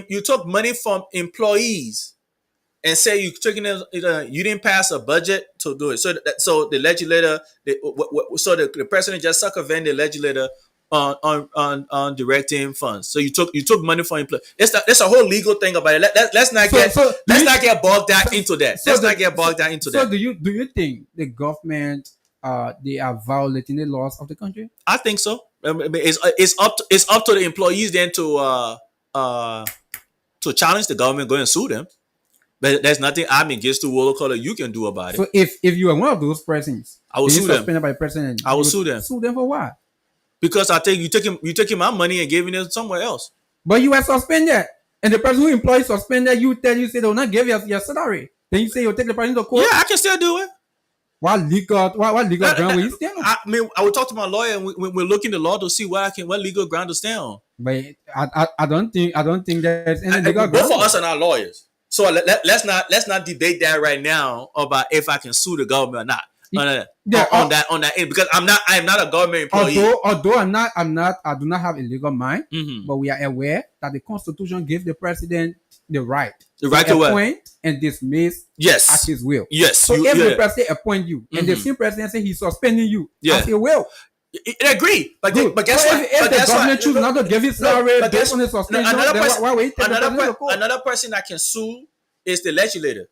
you took money from employees and say you taking you didn't pass a budget to do it. So the legislator, the president just circumvented the legislator on directing funds. So you took money from employees. That's a whole legal thing about it. Let's not get bogged down into that. Let's not get bogged down into that. So do you think the government they are violating the laws of the country? I think so. I mean, it's up to the employees then to challenge the government, go and sue them. But there's nothing against the Wolo color you can do about it. So if you are one of those persons, I will sue them. Suspended by the president. I will sue them. Sue them for what? Because I think you taking my money and giving it somewhere else. But you were suspended, and the person who employs suspended you say they will not give your salary. Then you say you'll take the person to court. Yeah, I can still do it. What legal ground will you stand on? I mean, I will talk to my lawyer and we're looking the law to see what legal ground to stand on. But I don't think there's any legal ground. Both of us are not lawyers, so let's not debate that right now about if I can sue the government or not. On that end, because I am not a government employee. Although I do not have a legal mind, but we are aware that the Constitution gives the president the right to appoint and dismiss at his will. Yes. So if the president appoint you and the same president say he's suspending you at his will, I agree. But guess what? If the government choose not to give his salary based on the suspension, another person that can sue is the legislator.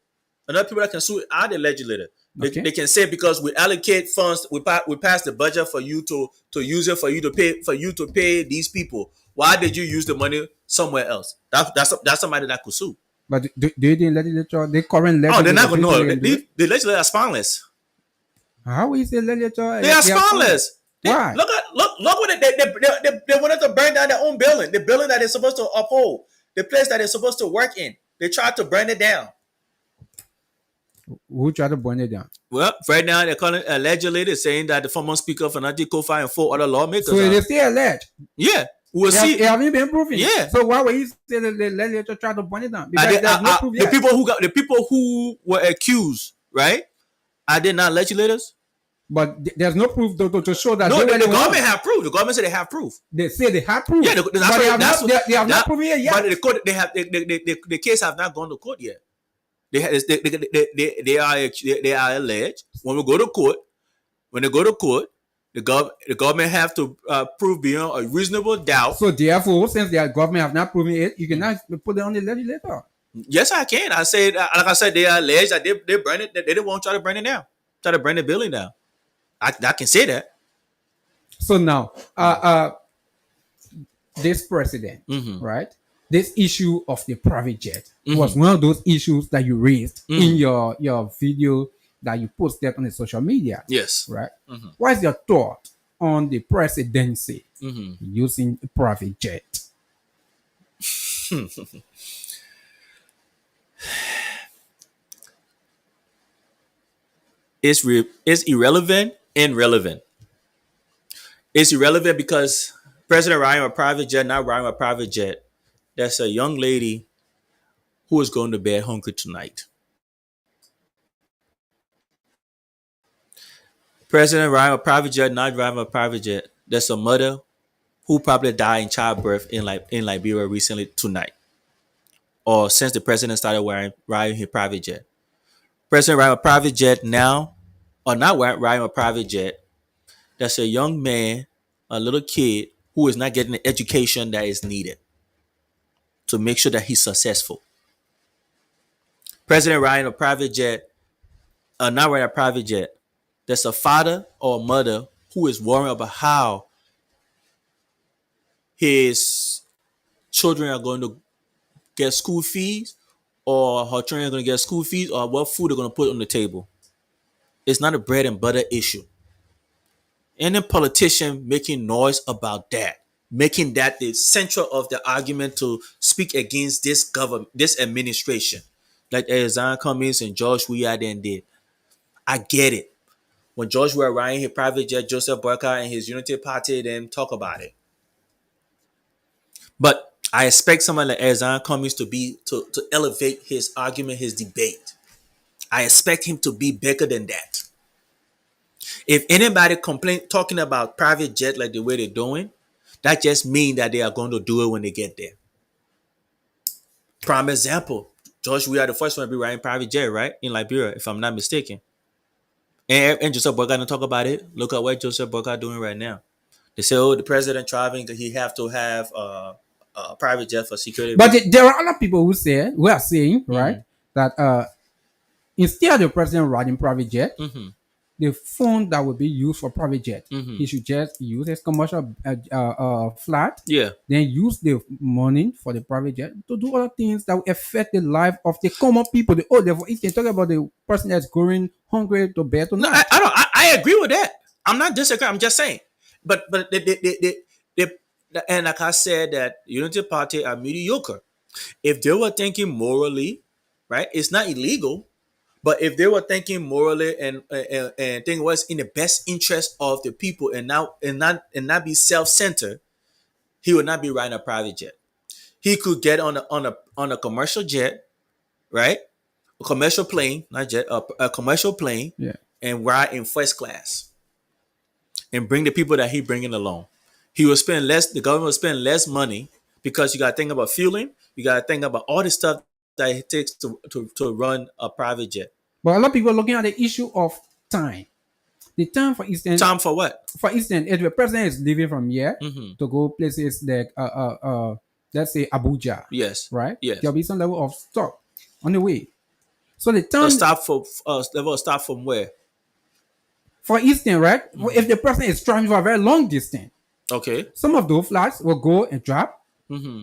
Another people that can sue are the legislator. They can say because we allocate funds, we pass the budget for you to use it for you to pay these people. Why did you use the money somewhere else? That's somebody that could sue. But do you think legislature, the current legislature? Oh, they're not gonna know. The legislature are spineless. How is the legislature? They are spineless. Why? Look what they wanted to burn down their own building, the building that they're supposed to uphold, the place that they're supposed to work in. They tried to burn it down. Who tried to burn it down? Well, right now they're calling allegedly saying that the former speaker of Fanatic Kofi and 4 other lawmakers. So they still alleged. Yeah, we'll see. It haven't been proven. Yeah. So why would you say the legislature tried to burn it down? Because there's no proof yet. The people who were accused, right? Are they not legislators? But there's no proof to show that. No, the government have proof. The government said they have proof. They say they have proof. Yeah, they have not proven it yet. But the case have not gone to court yet. They are alleged. When they go to court, the government have to prove beyond a reasonable doubt. So therefore, since the government have not proven it, you cannot put it on the legislator. Yes, I can. I say, like I said, they are alleged that they burn it. They didn't want to try to burn it down. Try to burn the building down. I can say that. So now, this president, right? This issue of the private jet was one of those issues that you raised in your video that you posted on the social media. Yes. Right? What is your thought on the presidency using a private jet? It's irrelevant and relevant. It's irrelevant because President riding a private jet, not riding a private jet. That's a young lady who is going to bed hungry tonight. President riding a private jet, not driving a private jet. That's a mother who probably died in childbirth in Liberia recently tonight. or since the president started riding his private jet. President riding a private jet now, or not riding a private jet. That's a young man, a little kid who is not getting the education that is needed to make sure that he's successful. President riding a private jet, not riding a private jet. There's a father or a mother who is worrying about how his children are going to get school fees, or her children are going to get school fees, or what food they're going to put on the table. It's not a bread and butter issue. Any politician making noise about that, making that the center of the argument to speak against this government, this administration, like Zion Cummings and George Weah then did. I get it. When George Weah riding his private jet, Joseph Boyka and his Unity Party then talk about it. But I expect someone like Zion Cummings to elevate his argument, his debate. I expect him to be bigger than that. If anybody talking about private jet like the way they're doing, that just means that they are going to do it when they get there. Prime example, George, we are the first one to be riding private jet, right? In Liberia, if I'm not mistaken. And Joseph Boyka going to talk about it. Look at what Joseph Boyka doing right now. They say, oh, the president traveling, he have to have a private jet for security. But there are other people who are saying, right, that instead of the president riding private jet, the fund that would be used for private jet, he should just use his commercial flight. Yeah. Then use the money for the private jet to do other things that will affect the life of the common people. Therefore, you can talk about the person that's going hungry to bed tonight. No, I don't. I agree with that. I'm not disagreeing. I'm just saying. But and like I said, that Unity Party are mediocre. If they were thinking morally, right, it's not illegal. But if they were thinking morally and thinking what's in the best interest of the people and not be self-centered, he would not be riding a private jet. He could get on a commercial jet, right? A commercial plane, not jet, a commercial plane, and ride in first class, and bring the people that he bringing along. He will spend less. The government will spend less money because you got to think about fueling. You got to think about all the stuff that it takes to run a private jet. But a lot of people are looking at the issue of time. The time, for instance. Time for what? For instance, if the president is leaving from here to go places like, let's say Abuja. Yes. Right? Yes. There'll be some level of stop on the way. So the time. Level of stop from where? For instance, right? If the president is traveling for a very long distance. Okay. Some of those flights will go and drop,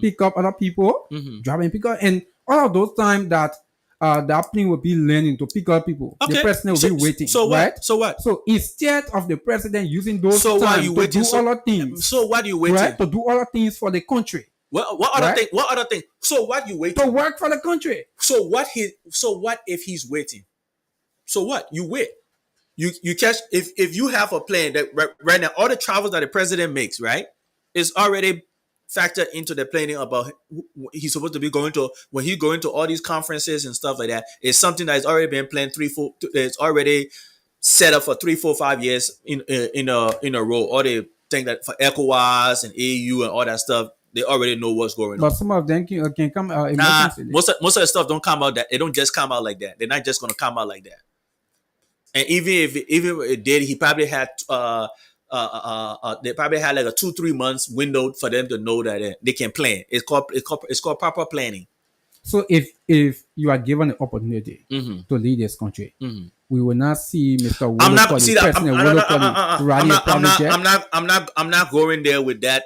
pick up other people, drop and pick up, and all of those times that that plane will be landing to pick up people, the president will be waiting. So right? what? So what? So instead of the president using those time to do other things, so what are you waiting? Right? To do other things for the country. What other thing? What other thing? So what you waiting? To work for the country. So what if he's waiting? So what? You wait. You catch if you have a plan that right now all the travels that the president makes, right, is already factored into the planning about he's supposed to be going to when he's going to all these conferences and stuff like that. It's something that has already been planned it's already set up for 3, 4, 5 years in a row. Or they think that for ECOWAS and AU and all that stuff, they already know what's going on. But some of them can come out. Nah, most of the stuff don't come out that they don't just come out like that. They're not just gonna come out like that. And even if it did, he probably had they probably had like a 2-3 months window for them to know that they can plan. It's called proper planning. So if you are given the opportunity to lead this country, we will not see Mr. Wolo I'm not going there with that.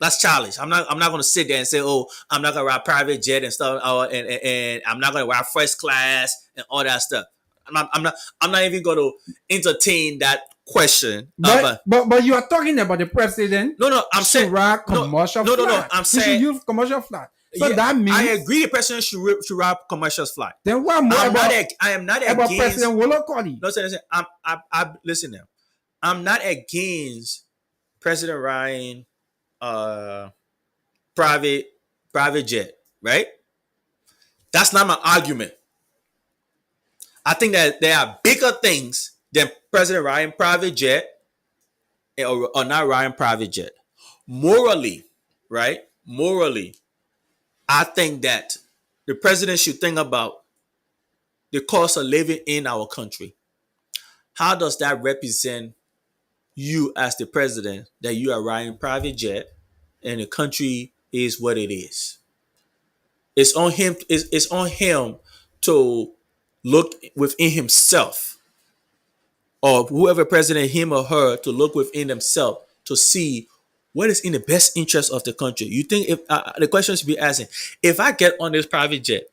That's childish. I'm not going to sit there and say, "Oh, I'm not going to ride private jet and stuff, and I'm not going to ride first class and all that stuff." I'm not even going to entertain that question. But you are talking about the president. No, I'm saying ride commercial flight. No. I'm saying use commercial flight. So that means I agree. The president should ride commercial flight. Then what more I am not about against President Wolokoli? No, listen. Listen now. I'm not against President Ryan. Private jet, right? That's not my argument. I think that there are bigger things than President Ryan private jet or not Ryan private jet. Morally, right? Morally, I think that the president should think about the cost of living in our country. How does that represent you as the president that you are riding private jet and the country is what it is? It's on him. It's on him to look within himself, or whoever president, him or her, to look within themselves to see what is in the best interest of the country. You think if the question should be asking, if I get on this private jet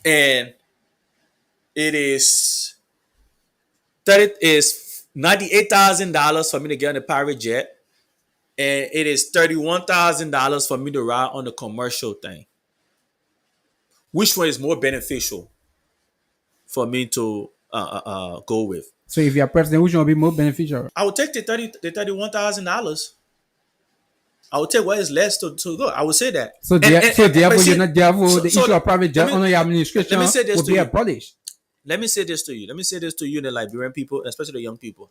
and it is 98,000 for me to get on the private jet, and it is $31,000 for me to ride on the commercial thing, which one is more beneficial for me to go with? So if you're president, which one will be more beneficial? I would take the $31,000. I would take what is less to go. I would say that. So, therefore, see, you're not therefore the issue of private jet let me- under your administration let me say this will to be you. abolished. Let me say this to you. Let me say this to you, the Liberian people, especially the young people.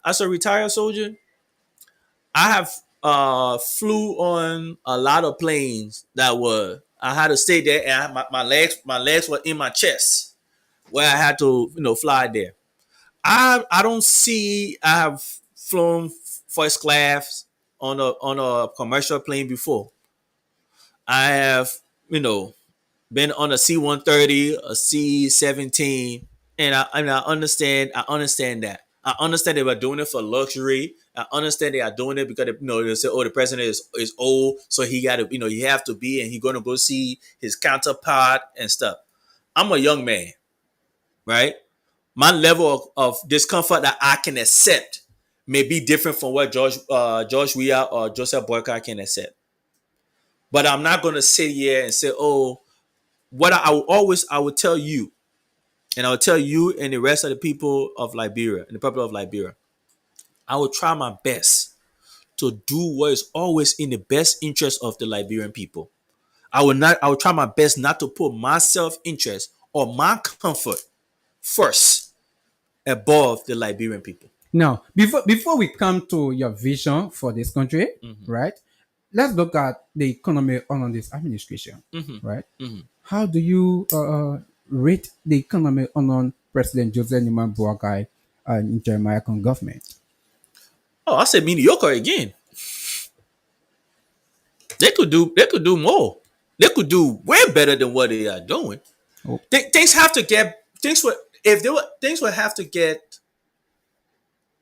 As a retired soldier, I have flew on a lot of planes that were I had to stay there, and my legs were in my chest where I had to fly there. I don't see I have flown first class on a commercial plane before. I have you know been on a C-130, a C-17, and I understand. I understand that. I understand they were doing it for luxury. I understand they are doing it because they say, oh, the president is old, so he got to he have to be, and he going to go see his counterpart and stuff. I'm a young man, right? My level of discomfort that I can accept may be different from what George Weah or Joseph Boyka can accept. But I'm not going to sit here and say, oh, what I would tell you, and I would tell you and the rest of the people of Liberia and the people of Liberia, I will try my best to do what is always in the best interest of the Liberian people. I will try my best not to put my self interest or my comfort first above the Liberian people. Now, before we come to your vision for this country, right? Let's look at the economy under this administration, right? How do you rate the economy under President Joseph Nima Boakai and Jeremiah government? Oh, I said mediocre again. They could do more. They could do way better than what they are doing. Oh, Things have to get things would if they were things would have to get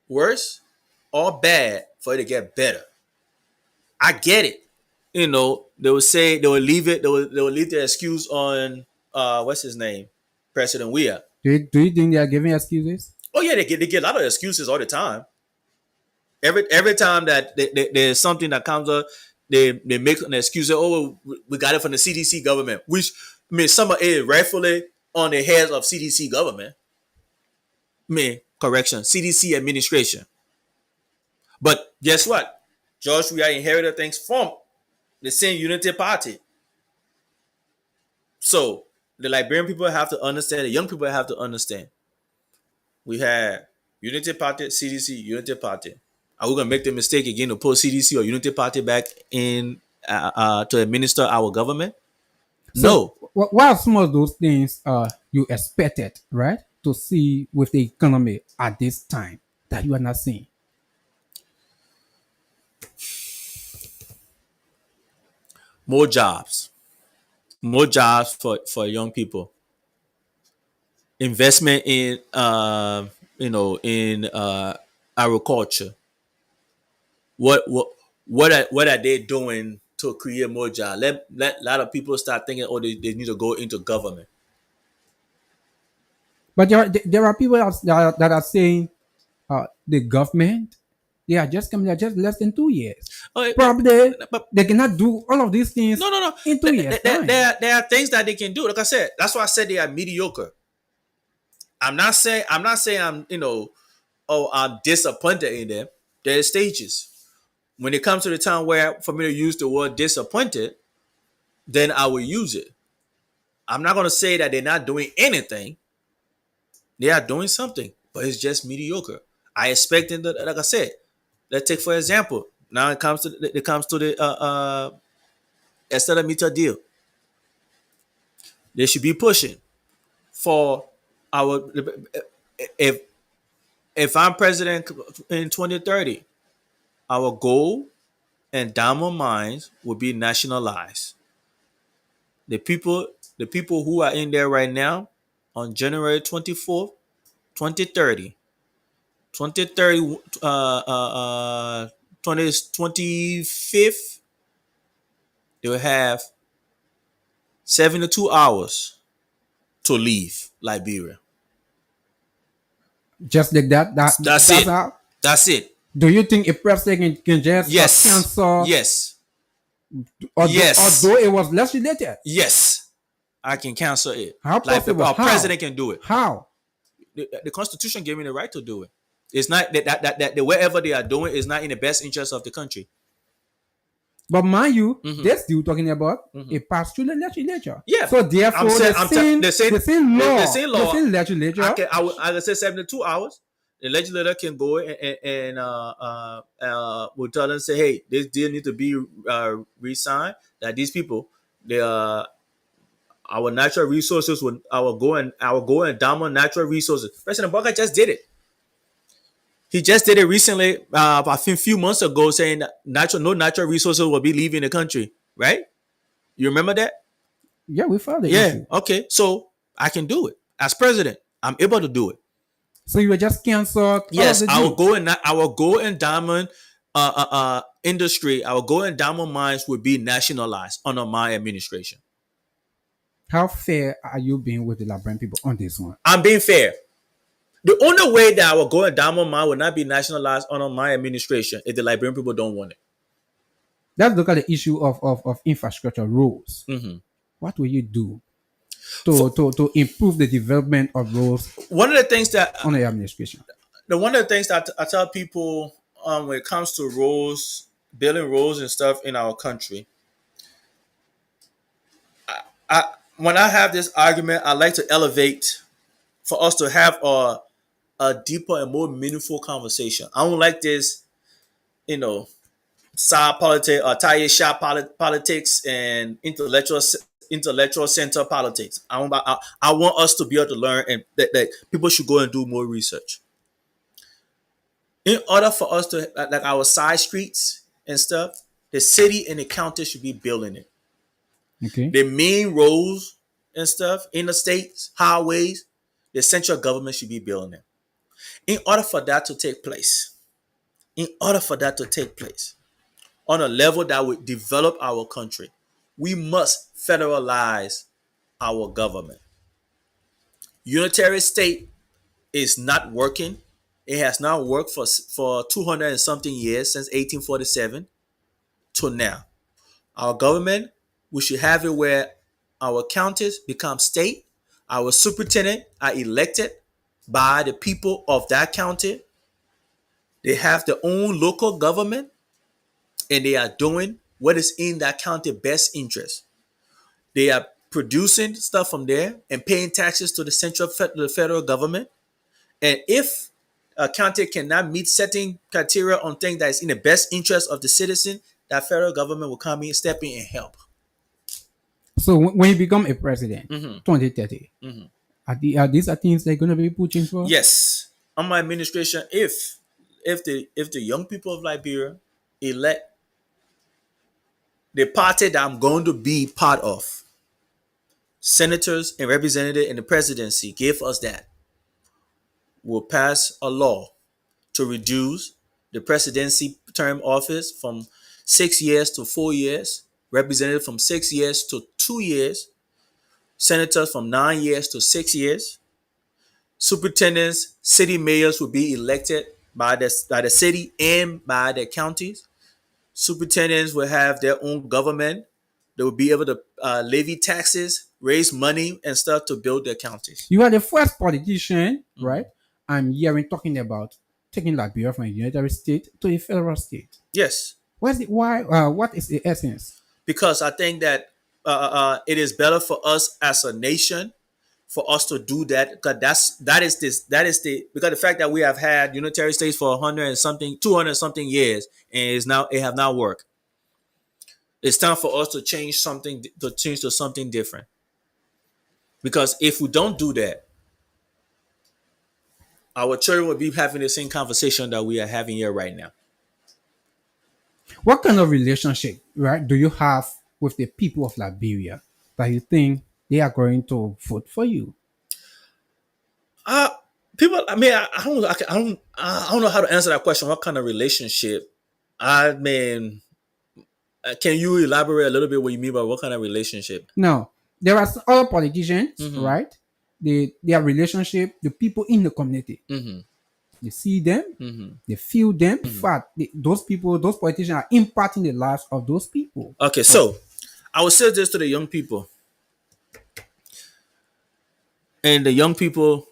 worse or bad for it to get better. I get it. They would say they would leave it. They would leave the excuse on what's his name, President Weah. do you think they are giving excuses? Oh yeah, they get a lot of excuses all the time. Every time that there's something that comes up, they make an excuse. Oh, we got it from the CDC government, which I mean some of it is rightfully on the heads of CDC government. I mean, correction, CDC administration. But guess what? George Weah inherited things from the same Unity Party. So the Liberian people have to understand, the young people have to understand. We had Unity Party, CDC, Unity Party. Are we gonna make the mistake again to put CDC or Unity Party back in to administer our government? No. So, what are some of those things you expected, right, to see with the economy at this time that you are not seeing? More jobs. More jobs for young people. Investment in agriculture. What are they doing to create more jobs? Let a lot of people start thinking, oh, they need to go into government. But there are people that are saying the government, they are just coming, they are just less than 2 years. Oh, Probably but they cannot do all of these things no. in 2 years. Time. There are things that they can do. Like I said, that's why I said they are mediocre. I'm not saying I'm disappointed in them. There are stages. When it comes to the time where for me to use the word disappointed, then I will use it. I'm not gonna say that they're not doing anything. They are doing something, but it's just mediocre. I expect them to, like I said, let's take for example, Now it comes to the accelerometer deal. They should be pushing for our if if I'm president in 2030, our goal and diamond mines will be nationalized. The people the people who are in there right now on January 24th, 2030, 2030 2025, they will have 72 hours to leave Liberia. Just like that. That's That's it. how. That's it. Do you think a president can just Yes. cancel, Yes. although Yes. it was legislated? Yes. I can cancel it. How Like possible? our How? president can do it. How? The Constitution gave me the right to do it. It's not that wherever they are doing is not in the best interest of the country. But mind you, Mhm. they're still talking about a past through the legislature. Yeah. So therefore, the same law, the same law. the same legislature. I can say 72 hours. The legislator can go and will tell them, say, hey, this deal need to be re-signed. That these people, they our natural resources, would our go and dominant natural resources. President Barker just did it. He just did it recently, I think a few months ago, saying that no natural resources will be leaving the country. Right? You remember that? Yeah, we filed the Yeah. issue. Okay. So I can do it as president. I'm able to do it. So you were just canceled. Yes, all of the deal. our gold and diamond industry, our gold and diamond mines will be nationalized under my administration. How fair are you being with the Liberian people on this one? I'm being fair. The only way that our gold and diamond mine will not be nationalized under my administration is the Liberian people don't want it. Let's look at the issue of infrastructure roads. Mm-hmm. What will you do to improve the development of roads One of the things that under your administration? one of the things that I tell people when it comes to roads, building roads and stuff in our country, I when I have this argument, I like to elevate for us to have a deeper and more meaningful conversation. I don't like this, you know, side politics or tire shop politics and intellectual center politics. I want us to be able to learn and that people should go and do more research. In order for us to like our side streets and stuff, the city and the county should be building it. Okay. The main roads and stuff, interstates, highways, the central government should be building it. In order for that to take place, in order for that to take place on a level that would develop our country, we must federalize our government. Unitary state is not working. It has not worked for 200 and something years since 1847 to now. Our government, we should have it where our counties become state. Our superintendent are elected by the people of that county. They have their own local government and they are doing what is in that county best interest. They are producing stuff from there and paying taxes to the federal government. And if a county cannot meet certain criteria on things that is in the best interest of the citizen, that federal government will come in, step in, and help. So when you become a president, Mm-hmm. 2030, Mm-hmm. are these are things they're going to be pushing for? Yes, on my administration, if the young people of Liberia elect the party that I'm going to be part of, senators and representatives in the presidency gave us that, will pass a law to reduce the presidency term office from 6 years to 4 years, representative from 6 years to 2 years, senators from 9 years to 6 years. Superintendents, city mayors will be elected by the city and by the counties. Superintendents will have their own government. They will be able to levy taxes, raise money and stuff to build their counties. You are the first politician, right? I'm hearing talking about taking Liberia from a unitary state to a federal state. Yes, What's the why? What is the essence? because I think that it is better for us as a nation for us to do that, because that is the because the fact that we have had unitary states for 100 and something, 200 something years, and it have not worked. It's time for us to change something, to change to something different. Because if we don't do that, our children will be having the same conversation that we are having here right now. What kind of relationship, right, do you have with the people of Liberia that you think they are going to vote for you? Uh People. I mean, I don't know how to answer that question. What kind of relationship? I mean, can you elaborate a little bit what you mean by what kind of relationship? Now, there are other politicians, Mm-hmm. right? Their relationship, the people in the community, Mm-hmm. they see them, Mm-hmm. they feel them. In fact, those people, those politicians are impacting the lives of those people. Okay, But so I would say this to the young people, and the young people.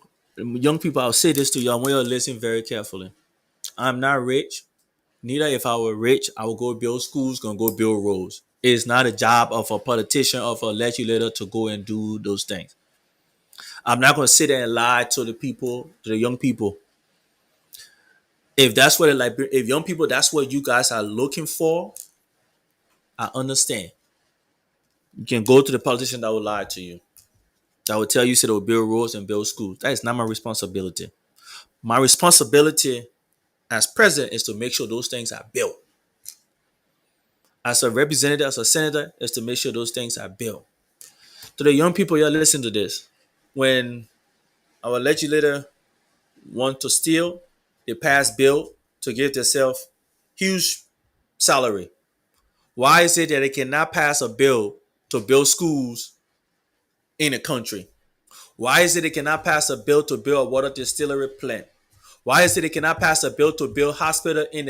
I'll say this to you. I want you to listen very carefully. I'm not rich. Neither if I were rich, I would go build schools, gonna go build roads. It's not a job of a politician, of a legislator to go and do those things. I'm not gonna sit there and lie to the people, to the young people. If that's what if young people, that's what you guys are looking for, I understand. You can go to the politician that will lie to you. That will tell you say they'll build roads and build schools. That is not my responsibility. My responsibility as president is to make sure those things are built. As a representative, as a senator, is to make sure those things are built. To the young people, y'all listen to this. When our legislator want to steal, they pass bill to give themselves huge salary. Why is it that they cannot pass a bill to build schools in the country? Why is it they cannot pass a bill to build a water distillery plant? Why is it they cannot pass a bill to build hospital in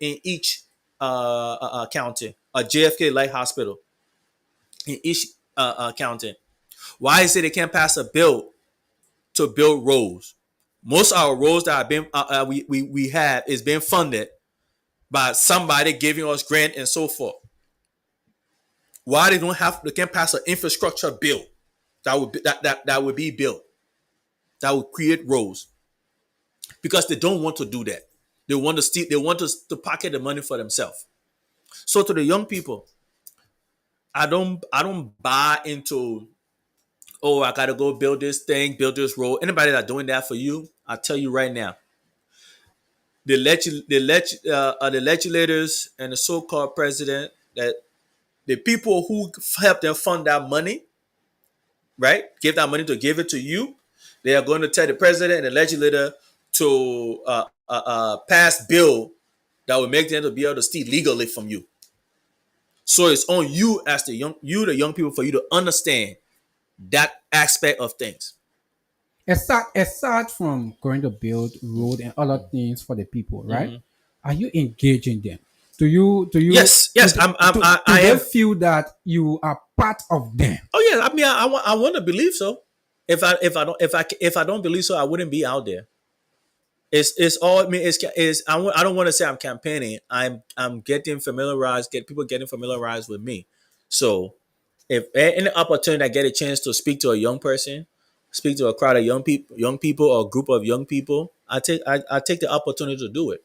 each county, a JFK like hospital in each county? Why is it they can't pass a bill to build roads? Most of our roads that have been we have is being funded by somebody giving us grant and so forth. Why they can't pass an infrastructure bill that would be built, that would create roads? Because they don't want to do that. They want to steal. They want to pocket the money for themselves. So to the young people, I don't buy into, oh, I gotta go build this thing, build this road. Anybody that's doing that for you, I tell you right now, the legislators and the so-called president, that the people who help them fund that money, right? Give that money to give it to you. They are going to tell the president and the legislator to pass bill that will make them to be able to steal legally from you. So it's on you as the young people, for you to understand that aspect of things. aside from going to build road and other things for the people, right? Mm-hmm. Are you engaging them? Yes, yes, Do I they am. feel that you are part of them? Oh yeah, I mean, I want to believe so. If I don't believe so, I wouldn't be out there. It's all, I mean, I don't want to say I'm campaigning. I'm getting familiarized, get people getting familiarized with me. So if any opportunity I get a chance to speak to a young person, speak to a crowd of young people or a group of young people, I take the opportunity to do it.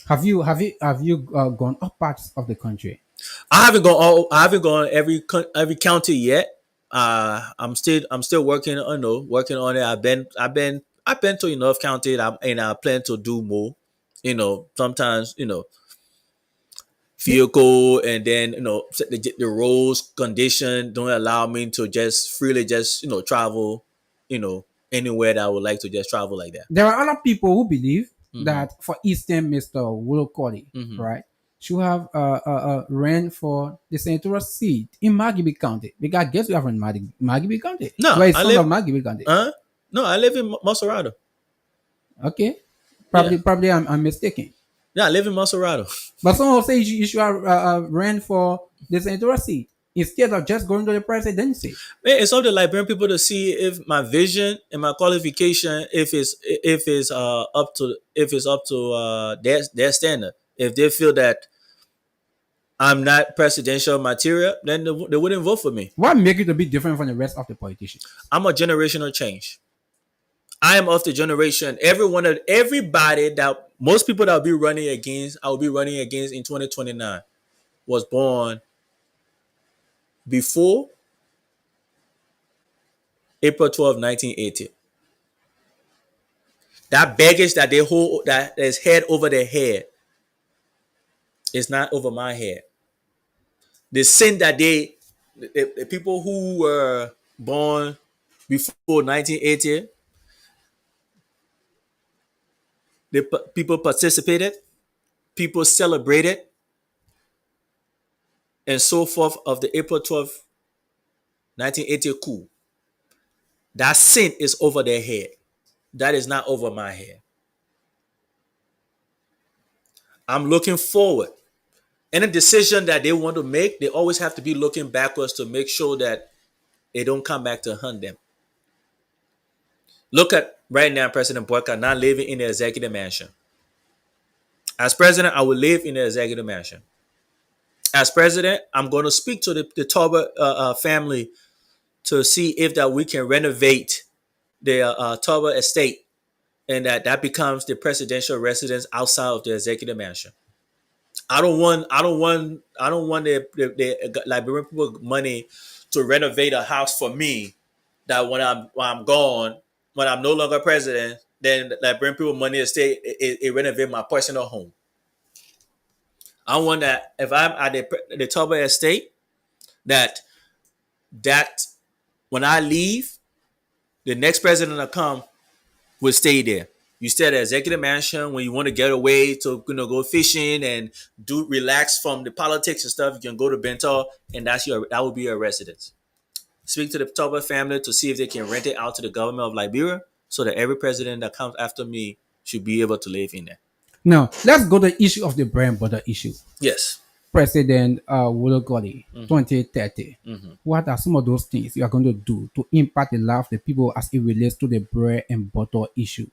Have you gone up parts of the country? I haven't gone every county yet. I'm still working on, working on it. I've been to enough county, and I plan to do more. Sometimes, The- vehicle, and then the roads condition don't allow me to just freely just travel, anywhere that I would like to just travel like that. There are other people who believe Hmm. that for Eastern Mr. Wolokoli, Hmm. right, should have ran for the senatorial seat in Magibi County. Because guess we have in Magibi County. No, Where is I son live. of Magibi County? No, I live in Maserado. Okay. Yeah, Probably I'm mistaken. yeah, I live in Maserado. But some will say you should have ran for the senatorial seat instead of just going to the presidency. Man, it's up to Liberian people to see if my vision and my qualification, if it's up to their standard. If they feel that I'm not presidential material, then they wouldn't vote for me. What make you to be different from the rest of the politicians? I'm a generational change. I am of the generation. Everybody that most people that will be running against, I will be running against in 2029, was born before April 12, 1980. That baggage that they hold, that is head over their head, is not over my head. The sin that the people who were born before 1980, people participated, people celebrated, and so forth of the April 12, 1980 coup. That sin is over their head. That is not over my head. I'm looking forward. Any decision that they want to make, they always have to be looking backwards to make sure that it don't come back to hunt them. Look at right now, President Boyka not living in the executive mansion. As president, I will live in the executive mansion. As president, I'm going to speak to the Tauber family to see if that we can renovate the Tauber estate, and that becomes the presidential residence outside of the executive mansion. I don't want the Liberian people money to renovate a house for me, that when I'm gone, when I'm no longer president, then Liberian people money to stay it renovate my personal home. I want that if I'm at the Tauber estate, that that when I leave, the next president to come will stay there. You stay at the executive mansion when you want to get away to go fishing and do relax from the politics and stuff. You can go to Bento, and that will be your residence. Speak to the Toba family to see if they can rent it out to the government of Liberia, so that every president that comes after me should be able to live in there. Now, let's go to the issue of the brand border issue. Yes. President Wologoli, 2030. What are some of those things you are going to do to impact the life of the people as it relates to the bread and butter issue?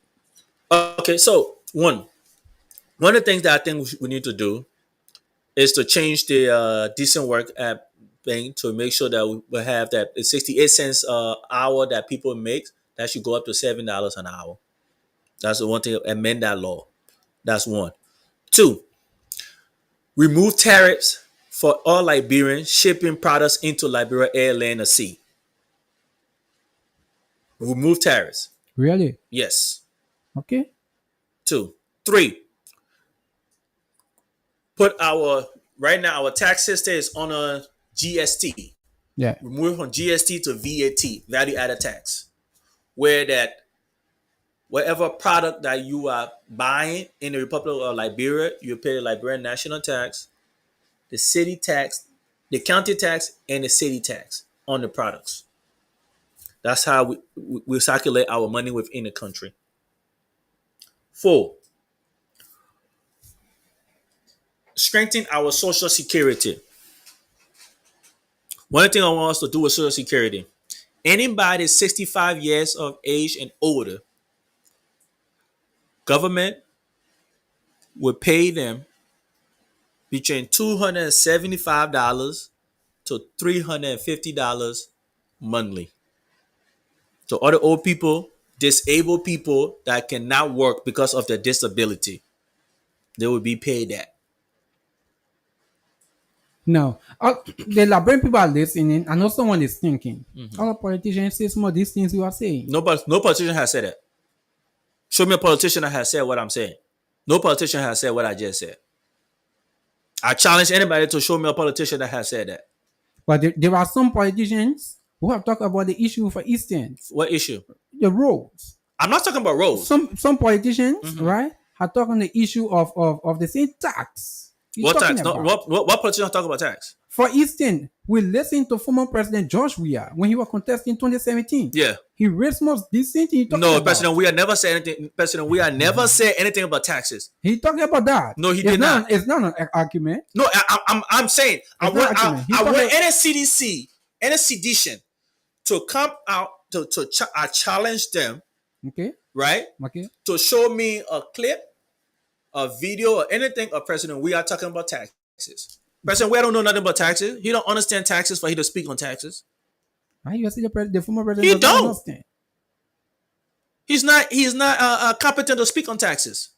Okay, so one of the things that I think we need to do is to change the decent work app thing to make sure that we have that 68 cents hour that people make, that should go up to $7 an hour. That's the one thing. Amend that law. That's one. Two, remove tariffs for all Liberians shipping products into Liberia, air, land, or sea. Remove tariffs. Really? Yes. Okay. Two. Three, put right now our tax system is on a GST. Yeah. Remove from GST to VAT, value added tax, where that whatever product that you are buying in the Republic of Liberia, you pay the Liberian national tax, the city tax, the county tax, and the city tax on the products. That's how we circulate our money within the country. Four, strengthen our social security. One thing I want us to do with social security: anybody 65 years of age and older, government will pay them between $275 to $350 monthly. So other old people, disabled people that cannot work because of their disability, they will be paid that. Now, the Liberian people are listening, and also someone is thinking, all the politicians say some of these things you are saying. No politician has said that. Show me a politician that has said what I'm saying. No politician has said what I just said. I challenge anybody to show me a politician that has said that. But there are some politicians who have talked about the issue, for instance, What issue? the roads. I'm not talking about roads. Some politicians, right, have talked on the issue of the same tax. What tax? No, what politician talk about tax? For instance, we listened to former President George Weah when he was contesting in 2017. Yeah. He raised most decent. No, President Weah never said anything. President Weah never said anything about taxes. He talked about that. No, he did not. It's not an argument. No, I'm saying I want any CDC, any sedition to come out I challenge them, Okay. right? Okay. To show me a clip, a video, or anything of President Weah talking about taxes. President Ware don't know nothing about taxes. He don't understand taxes for he to speak on taxes. How you see the former president He does not don't. understand? He's not. He's not competent to speak on taxes.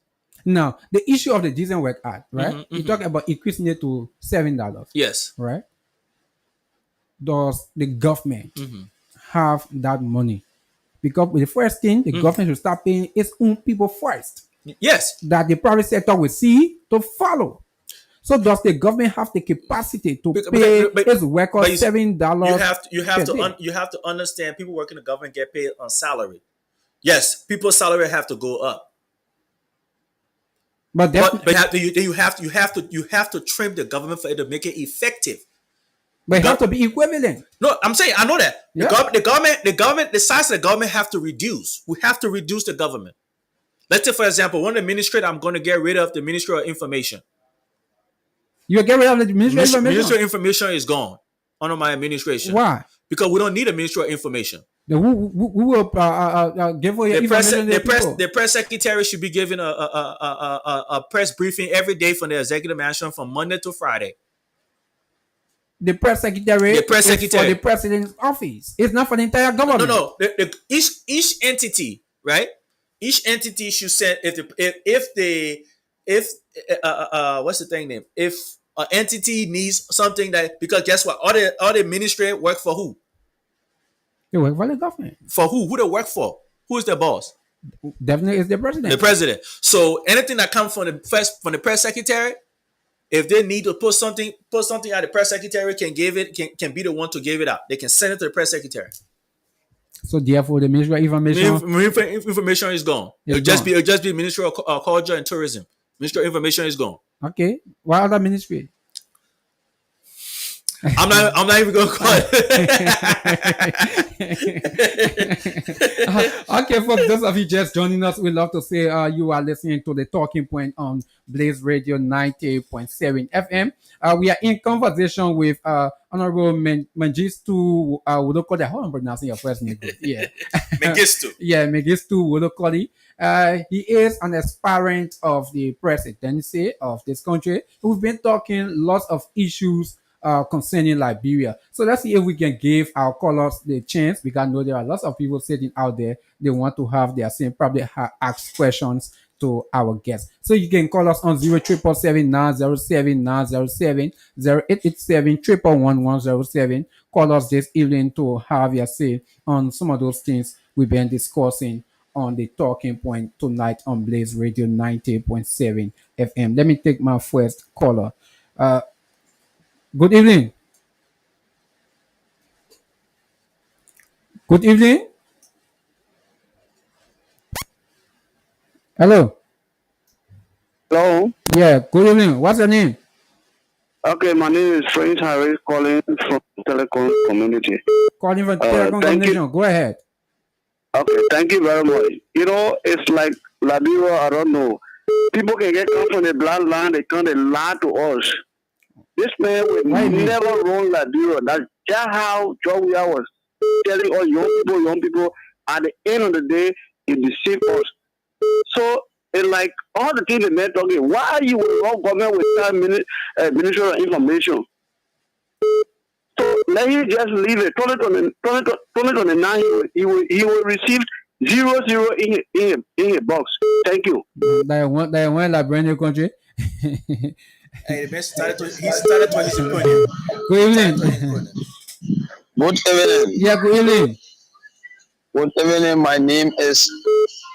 Now, the issue of the Decent Work Act, right? Mm-hmm, You talk about increasing it to $7, Yes. right? Does the government Mm-hmm. have that money? Because the first thing the government should start paying its own people first, Yes. that the private sector will see to follow. So does the government have the capacity to pay its workers $7 You per day? you have to understand. People working in the government get paid on salary. Yes, people's salary have to go up. But You have to trim the government for it to make it effective. it have to be equivalent. No, I'm saying I know that Yeah. the size of the government have to reduce. We have to reduce the government. Let's say, for example, one administrator, I'm going to get rid of the Ministry of Information. You get rid of the Ministry of Information. Ministry of Information is gone under my administration. Why? Because we don't need a Ministry of Information. Who will give for your information to the people? The press secretary should be given a press briefing every day from the executive mansion from Monday to Friday. The press secretary The press is secretary. for the president's office. It's not for the entire government. No. Each entity, right? Each entity should send if what's the thing name? If an entity needs something that, because guess what? All the administrators work for who? They work for the government. For who? Who they work for? Who is the boss? Definitely, it's the president. The president. So anything that comes from the press secretary, if they need to put something out, the press secretary can can be the one to give it out. They can send it to the press secretary. So therefore, the Ministry of Information Information is gone. It's It'll just be Ministry of Culture and Tourism. Ministry of Information is gone. Okay. What other ministry? I'm not even gonna call it. Okay, for those of you just joining us, we'd love to say you are listening to the Talking Point on Blaze Radio 98.7 FM. We are in conversation with Honorable Mengistu Wodokoli. How I'm pronouncing your first name? Yeah. Mengistu. Yeah, Mengistu Wodokoli. He is an aspirant of the presidency of this country. We've been talking lots of issues concerning Liberia. So let's see if we can give our callers the chance, because I know there are lots of people sitting out there. They want to have their same, probably ask questions to our guests. So you can call us on 0777907 0887 Call us this evening to have your say on some of those things we've been discussing on the Talking Point tonight on Blaze Radio 90.7 FM. Let me take my first caller. Good evening. Good evening. Hello. Hello. Yeah, good evening. What's your name? Okay, my name is Prince Harry calling from Telecom Community. Calling from Telecom Communication. Go ahead. Okay, thank you very much. You know, it's like Liberia, I don't know. People can come from the black land, they come, they lie to us. This man will never run Liberia. That's just how Joe was telling all young people, at the end of the day, he deceived us. So, it's like all the things the man talking, why are you wrong government with Ministry of Information? So let him just leave it. 2029, he will receive 00 in a box. Thank you. That one Liberian country. Hey, the man started to his opinion. Good evening. Good evening. Yeah, good evening. Good evening. My name is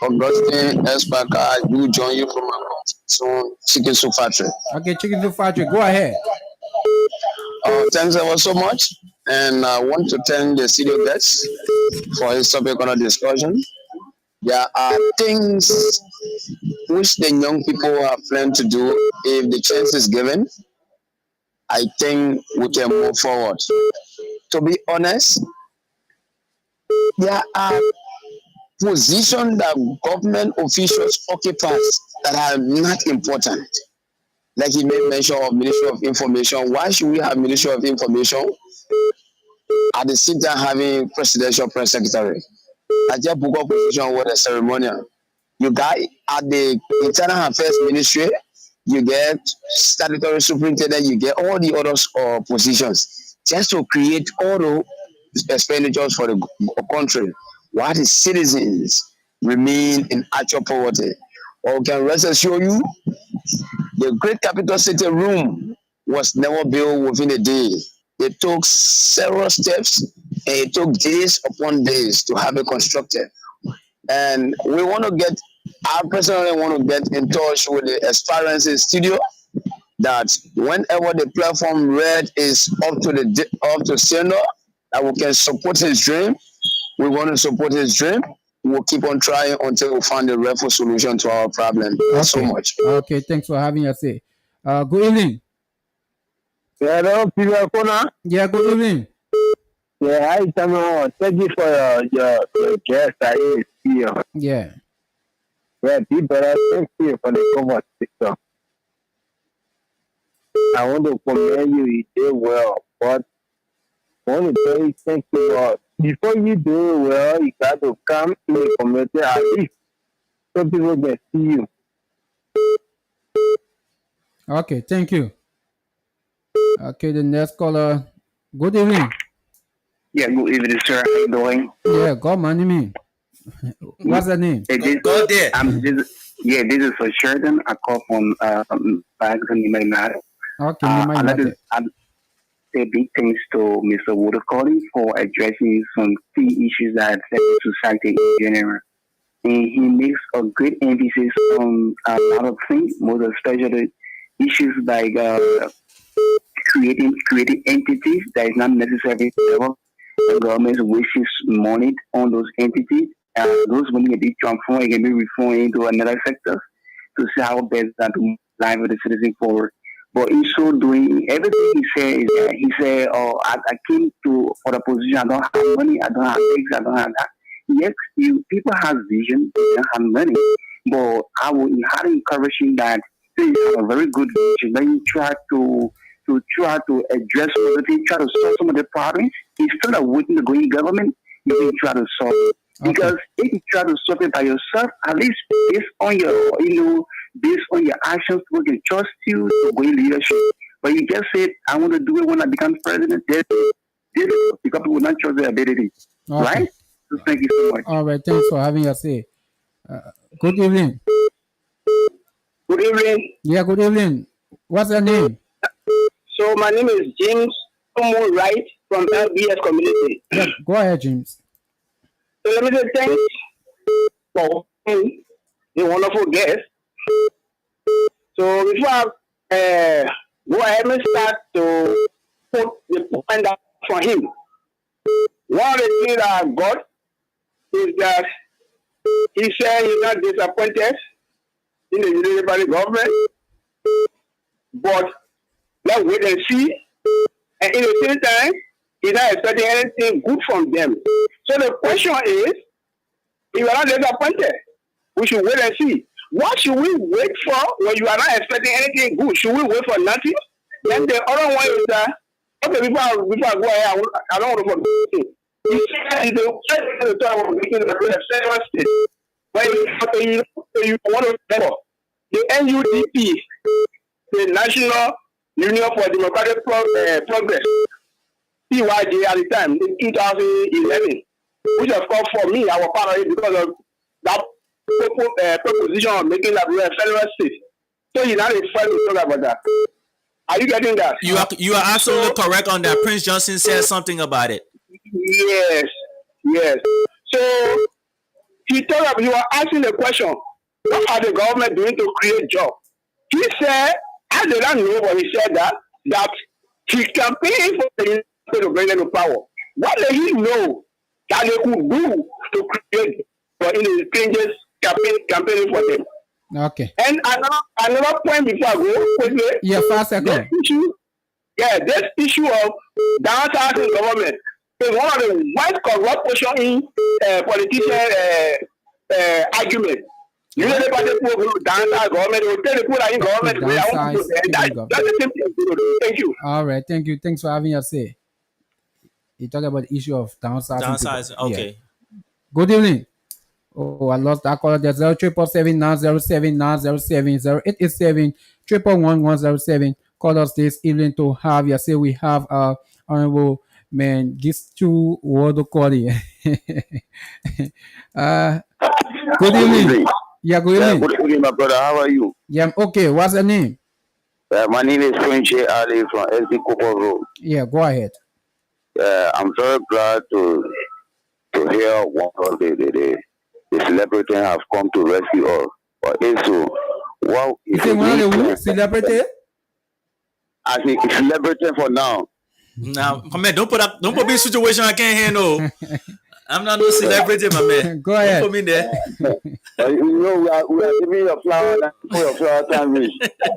Augustine Espaka. I do join you from my soon Chicken Soup Factory. Okay, Chicken Soup Factory. Go ahead. Thanks ever so much. And I want to thank the studio guests for his topic on a discussion. There are things which the young people have planned to do. If the chance is given, I think we can move forward. To be honest, there are positions that government officials occupy that are not important. Like he made mention of Ministry of Information. Why should we have Ministry of Information at the same time having Presidential Press Secretary? I just book up position with a ceremonial. You got at the Internal Affairs Ministry, you get statutory superintendent, you get all the other positions just to create all the expenditures for the country, while the citizens remain in actual poverty. Or can rest assure you, the great capital city room was never built within a day. It took several steps and it took days upon days to have it constructed. And we want to get, I personally want to get in touch with the Experience Studio, that whenever the platform red is up to senior, that we can support his dream. We want to support his dream. We'll keep on trying until we find a real solution to our problem. Thanks so much. Okay, thanks for having us here. Good evening. Hello, Peter KONAH. Yeah, good evening. Yeah, hi, Tamo. Thank you for your guest. I see you. Yeah. Yeah, people, thank you for the conversation. I want to commend you. You did well, but I want to tell you thank you. But before you do well, you got to come in the community at least so people can see you. Okay, thank you. Okay, the next caller. Good evening. Yeah, good evening, sir. How you doing? Yeah, God money me. What's the name? Hey, Go there. This is for Sheridan. I call from Pakistan, United. Okay, I'd like to say big thanks to Mr. Woodcody for addressing some key issues that affect society in general. And he makes a great emphasis on a lot of things, most especially issues like creating entities that is not necessarily level. The government wastes money on those entities. Those money can be transformed, it can be reformed into another sector to see how best that to live with the citizen forward. But in so doing, everything he said is that he said, "Oh, I came for the position. I don't have money. I don't have things. I don't have that." Yes, people have vision. They don't have money, but I would highly encourage him that you have a very good vision. Then you try to address some of the things, try to solve some of the problems. Instead of waiting to go in government, you can try to solve it. Because if you try to solve it by yourself, at least based on your actions, people can trust you to go in leadership. But you just said, I want to do it when I become president. Because people will not trust their ability. Right? So thank you so much. All right, thanks for having us here. Good evening. Good evening. Yeah, good evening. What's your name? So my name is James Wright from LBS community. Yeah, go ahead, James. So let me say thanks for being a wonderful guest. So before I go ahead and start to put the point out for him, one of the things that I got is that he said he's not disappointed in the municipal government, but let's wait and see. And in the same time, he's not expecting anything good from them. So the question is, if you are not disappointed, we should wait and see. What should we wait for when you are not expecting anything good? Should we wait for nothing? Then the other one is that, okay, before I go ahead, I don't want to forget. He said the time of making the federal state. When you want to remember, the NUDP, the National Union for Democratic Progress, PYD at the time, in 2011, which of course for me, I was part of it because of that proposition of making that a federal state. So you're not afraid to talk about that. Are you getting that? You are absolutely correct on that. Prince Johnson said something about it. Yes. So you are asking the question, what are the government doing to create jobs? He said, I did not know, but he said that he campaigned for the to bring them to power. What did he know that they could do to create in the changes campaigning for them? Okay. And another point before I go quickly. Yeah, 5 seconds. This issue of downsizing government is one of the most corrupt portion in politician argument. You know, people downsize government, they will tell the people that in government, that's the same thing. Thank you. All right, thank you. Thanks for having us here. You talk about the issue of downsizing. Okay. Yeah. Good evening. Oh, I lost that caller. There's 0779079070887 Call us this evening to have you. Say we have honorable man. These two word call here. uh, good evening. Yeah, good Yeah, evening. good evening, my brother. How are you? Yeah, I'm okay. What's the name? My name is Prince Ali from SD Cooper Road. Yeah, go ahead. I'm very glad to hear one of the celebrity have come to rescue us. But also, well, You say one of the celebrity? I think it's celebrity for now. Now, my man, don't put me in a situation I can't handle. I'm not no celebrity, my man. Go ahead. Don't put me there. You know, we are giving your flower for your flower time reach.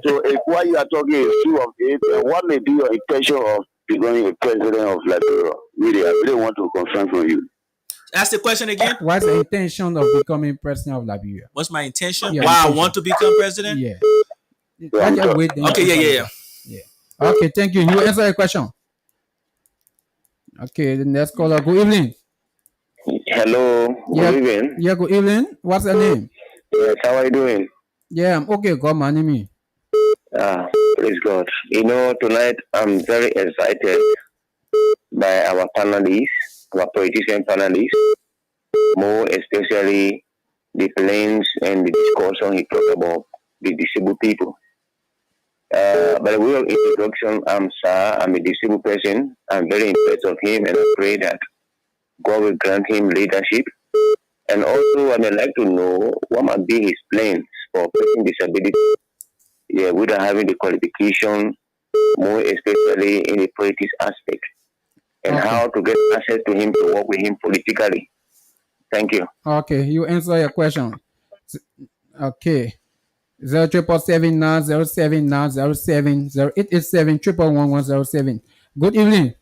So if what you are talking is true of it, what may be your intention of becoming a president of Liberia? Really, I really want to confirm from you. Ask the question again. What's the intention of becoming president of Liberia? What's my intention? Yeah, Why intention. I want to become president? Yeah. Okay, yeah. Okay, thank you. You answer the question. Okay, the next caller. Good evening. Hello. Good evening. Yeah, good evening. What's your name? Yes, how are you doing? Yeah, I'm okay. God, my name. Praise God. You know, tonight I'm very excited by our panelists, our politician panelists, more especially the plans and the discussion he talked about the disabled people. By the way of introduction, I'm a disabled person. I'm very impressed of him, and I pray that God will grant him leadership. And also, I would like to know what might be his plans for person disability. Yeah, without having the qualification, more especially in the politics aspect, and how to get access to him to work with him politically. Thank you. Okay, you answer your question. Okay. 0779079070887 Good evening.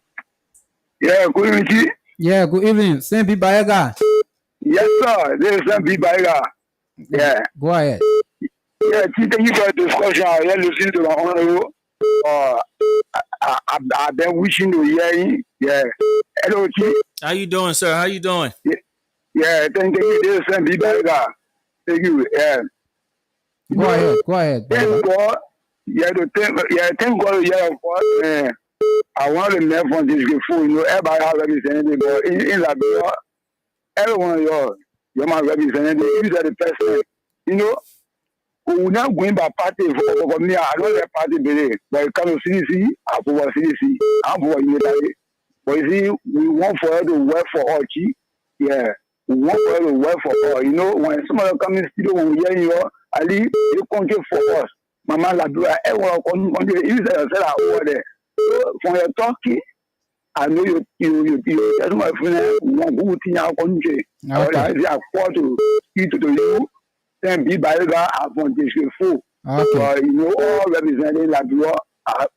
Yeah, good evening. Yeah, good evening. Saint Bibayaga. Yes, sir. This is Saint Bibayaga. Yeah. Go ahead. Yeah, thank you for the discussion. I listened to the honorable. I've been wishing to hear you. Yeah. Hello, T. How you doing, sir? How you doing? Yeah, thank you. This is Saint Bibayaga. Thank you. Yeah. Go ahead. Thank God. Thank God. Yeah, of course. I want to learn from this food. You know, everybody has representative, but in Liberia, everyone you're my representative. You are the person. You know, we're not going by party for me. I don't have party today, but it comes to CDC, I for CDC, I'm for unitary. But you see, we want for her to work for all. Yeah, we want for her to work for all. You know, when somebody comes in the studio, when we hear you, I leave, you control for us. Mama Liberia, everyone control. You said yourself over there. So from your talking, I know you that's my friend, one good thing I country. I want to speak to you, then be by the advantage full. Okay. You know, all representing Liberia, I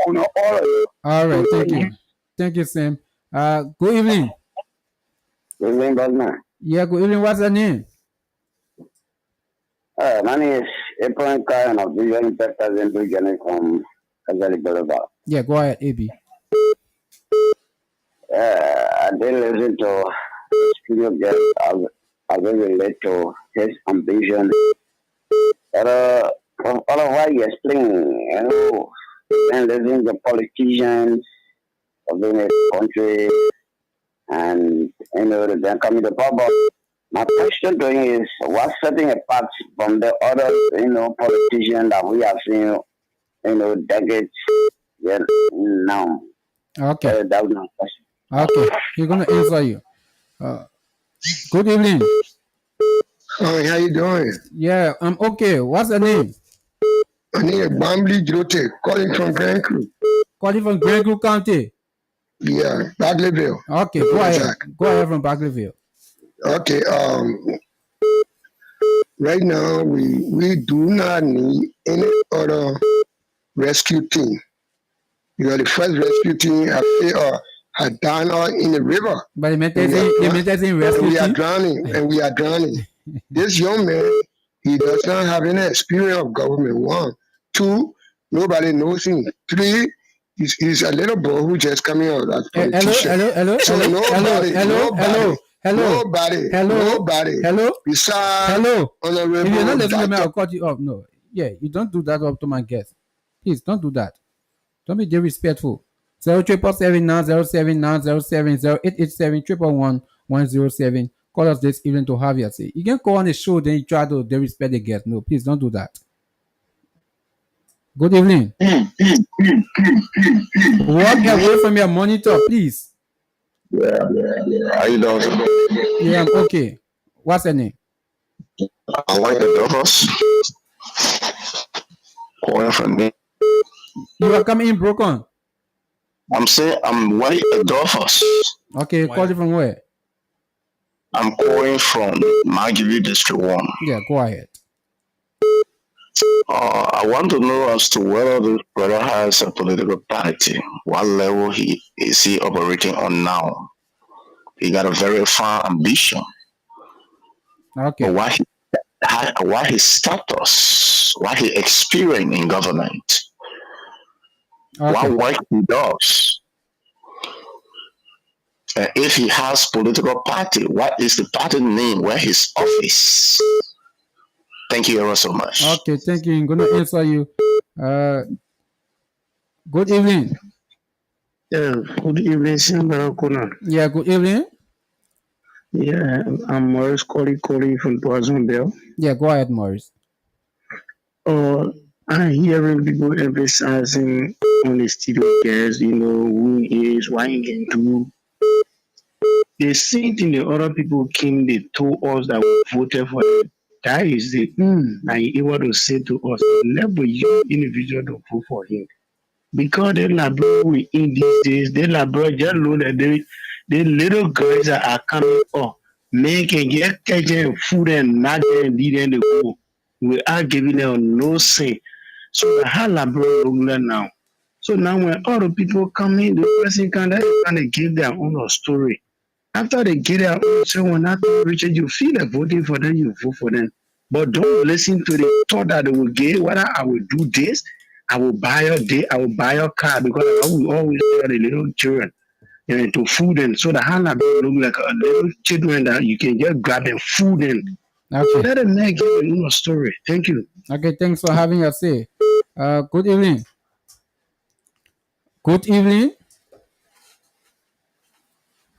honor all of you. All right, thank you. Thank you, Sam. Good evening. Good evening, Godman. Yeah, good evening. What's your name? My name is April Kyle, and I'll be your representing from Kazali Boulevard. Yeah, go ahead, AB. I did listen to studio guest. I will relate to his ambition. But all of what you explain, you know, and listening to politicians of the country, and you know, then coming to power. My question to you is, what's setting apart from the other, you know, politicians that we have seen, you know, decades now? Okay. That was my question. Okay, he's gonna answer you. Good evening. Hi, how you doing? Yeah, I'm okay. What's the name? My name is Bambly Jote, calling from Grand Crew. Calling from Grand Crew County. Yeah, Bagleyville. Okay, go ahead. Go ahead from Bagleyville. Okay, right now we do not need any other rescue team. Because the first rescue team had drowned in the river. But the rescue we are drowning. This young man, he does not have any experience of government. 1, 2, nobody knows him. 3, he's a little boy who just coming out as politician. Hello. Hello. Nobody. Hello. Nobody. Hello. Besides Hello. Honorable If you're not listening to me, Dr. I'll cut you off. No. Yeah, you don't do that up to my guest. Please don't do that. Don't be disrespectful. 0779079070887111107. Call us this evening to have your say. You can call on the show, then you try to disrespect the guest. No, please don't do that. Good evening. Walk away from your monitor, please. Yeah. How you doing? Yeah, I'm okay. What's your name? I like the Dolphins. Calling from me. You are coming in broken. I'm saying I'm White Dolphins. Okay, call you from where? I'm calling from Magiri District 1. Yeah, go ahead. I want to know as to whether this brother has a political party. What level is he operating on now? He got a very fine ambition. Okay. But what his status, what he experienced in government, what work he does. If he has political party, what is the party name? Where his office? Thank you ever so much. Okay, thank you. I'm gonna answer you. Good evening. Yeah, good evening, Senator KONAH. Yeah, good evening. Yeah, I'm Maurice calling from Bell. Yeah, go ahead, Maurice. I'm hearing people emphasizing on the studio guests, who he is, why he can do. The same thing the other people came, they told us that we voted for them. That is the that he able to say to us, never you individual to vote for him. Because they library in these days, they library just know that the little girls that are coming up, men can get catching food and not them lead them to go. We are giving them no say. So the whole library look now. So now when all the people come in, the person can they give their own story. After they get their own story, when that Richard, you feel like voting for them, you vote for them. But don't listen to the thought that they will get, whether I will do this, I will buy your day, I will buy your car, because I will always tell the little children to food them. So the hand look like a little children that you can just grab and food them. Okay. Let them give you a story. Thank you. Okay, thanks for having us say. Good evening. Good evening.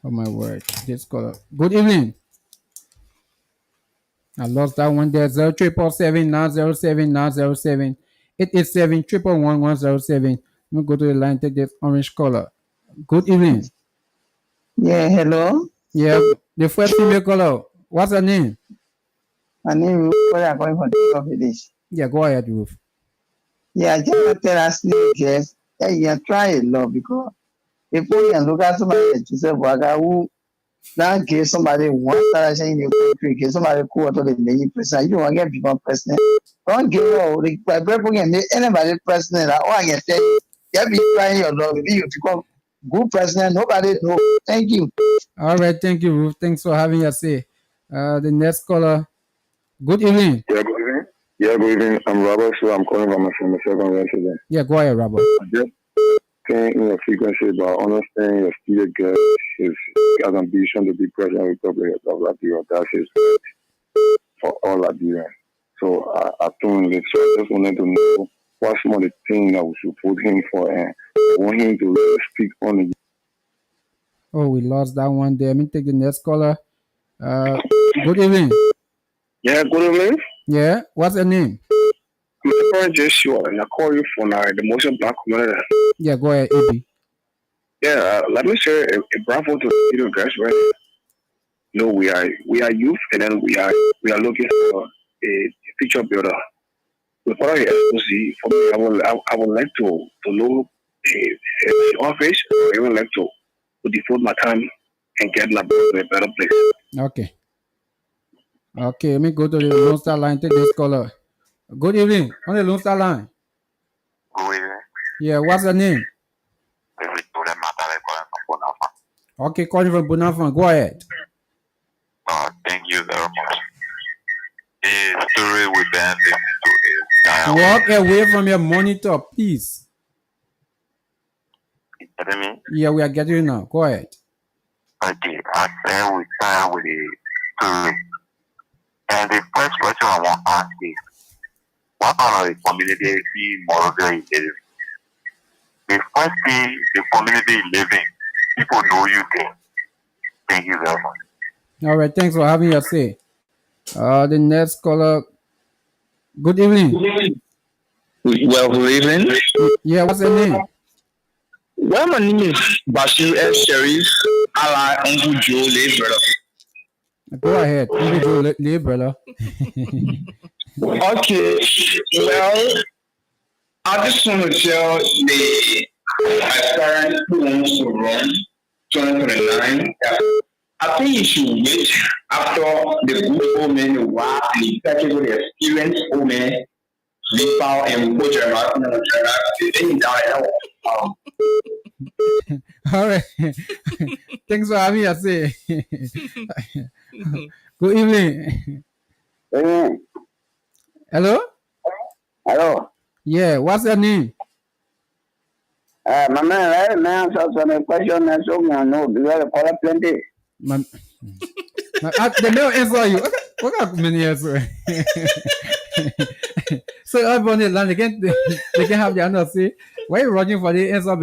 Oh my word. This color. Good evening. I lost that one there. 07790790788711107. Let me go to the line, take this orange color. Good evening. Yeah, hello. Yeah, the first female color. What's her name? My name is Ruth. I'm calling from the village. Yeah, go ahead, Ruth. Yeah, I just tell us yes. Yeah, you try a lot because if we can look at somebody to say who now give somebody one direction in the country, give somebody who to the main president. You don't want to get people president. Don't give all the people can make anybody president. All I can tell you, you be trying your love. If you become good president, nobody know. Thank you. All right, thank you, Ruth. Thanks for having us say. The next caller. Good evening. Yeah, good evening. Yeah, good evening. I'm Robert, so I'm calling from a second resident. Yeah, go ahead, Robert. Just saying in your frequency about understanding your studio guest, his ambition to be president of the Republic of Liberia. That's his for all Liberians. So I tuned it. So I just wanted to know what some of the things that we should put him for, and I want him to really speak on it. Oh, we lost that one there. Let me take the next caller. Good evening. Yeah, good evening. Yeah, what's your name? I'm Joshua, and I call you from the Motion Black community. Yeah, go ahead, AB. Yeah, let me say a bravo to the studio guys, right? No, we are youth, and then we are looking for a future builder. Before I see, for me, I would like to know the office, or even like to devote my time and get my brother to a better place. Okay. Okay, let me go to the Lone Star line. Take this caller. Good evening. On the Lone Star line. Good evening. Yeah, what's your name? Okay, calling from Bonafont. Go ahead. Thank you very much. The story we've been listening to is walk away from your monitor, please. You getting me? Yeah, we are getting you now. Go ahead. Okay, I said we start with the story. And the first question I want to ask is, what kind of a community see Morocco is living? The first thing the community is living, people know you there. Thank you very much. All right, thanks for having your say. The next caller. Good evening. Well, good evening. Yeah, what's your name? Well, my name is Bashir S. Sharif, ally Uncle Joe, late brother. Go ahead. Uncle Joe, leave, brother. Okay, well, I just want to tell the aspirant who wants to run 2029 that I think you should wait after the good old men, the wild, the practical, the experienced old men, the power and put your mouth on the thing down. All right. Thanks for having us. Say. Good evening. Hello? Hello. Yeah, what's your name? My man, so some question and so on. No, do you have a color plenty? The mail answer you. What got many answer? So up on the land again, they can have the answer. See, why are you running for the answer?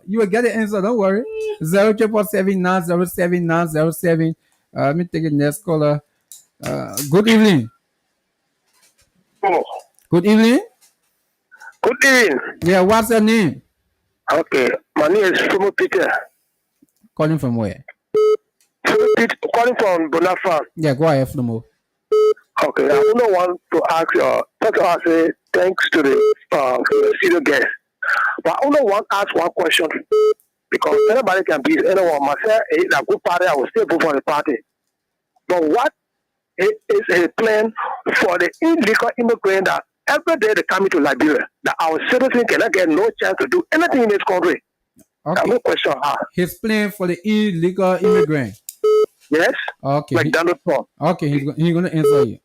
You will get the answer. Don't worry. 077907907. Let me take the next caller. Good evening. Oh, Good evening. good evening. Yeah, what's your name? Okay, my name is Fumo Peter. Calling from where? Fumo Peter, calling from Bonafa. Yeah, go ahead, Flumo. Okay, I don't want to ask first of all, say thanks to the studio guest. But I only want to ask one question because anybody can be anyone. Myself, it's a good party. I will still vote for the party. But what is a plan for the illegal immigrant that every day they come into Liberia that our citizens cannot get no chance to do anything in this country? Okay. No question. His plan for the illegal immigrant. Yes. Okay. Like Donald Trump. Okay, he's gonna answer you.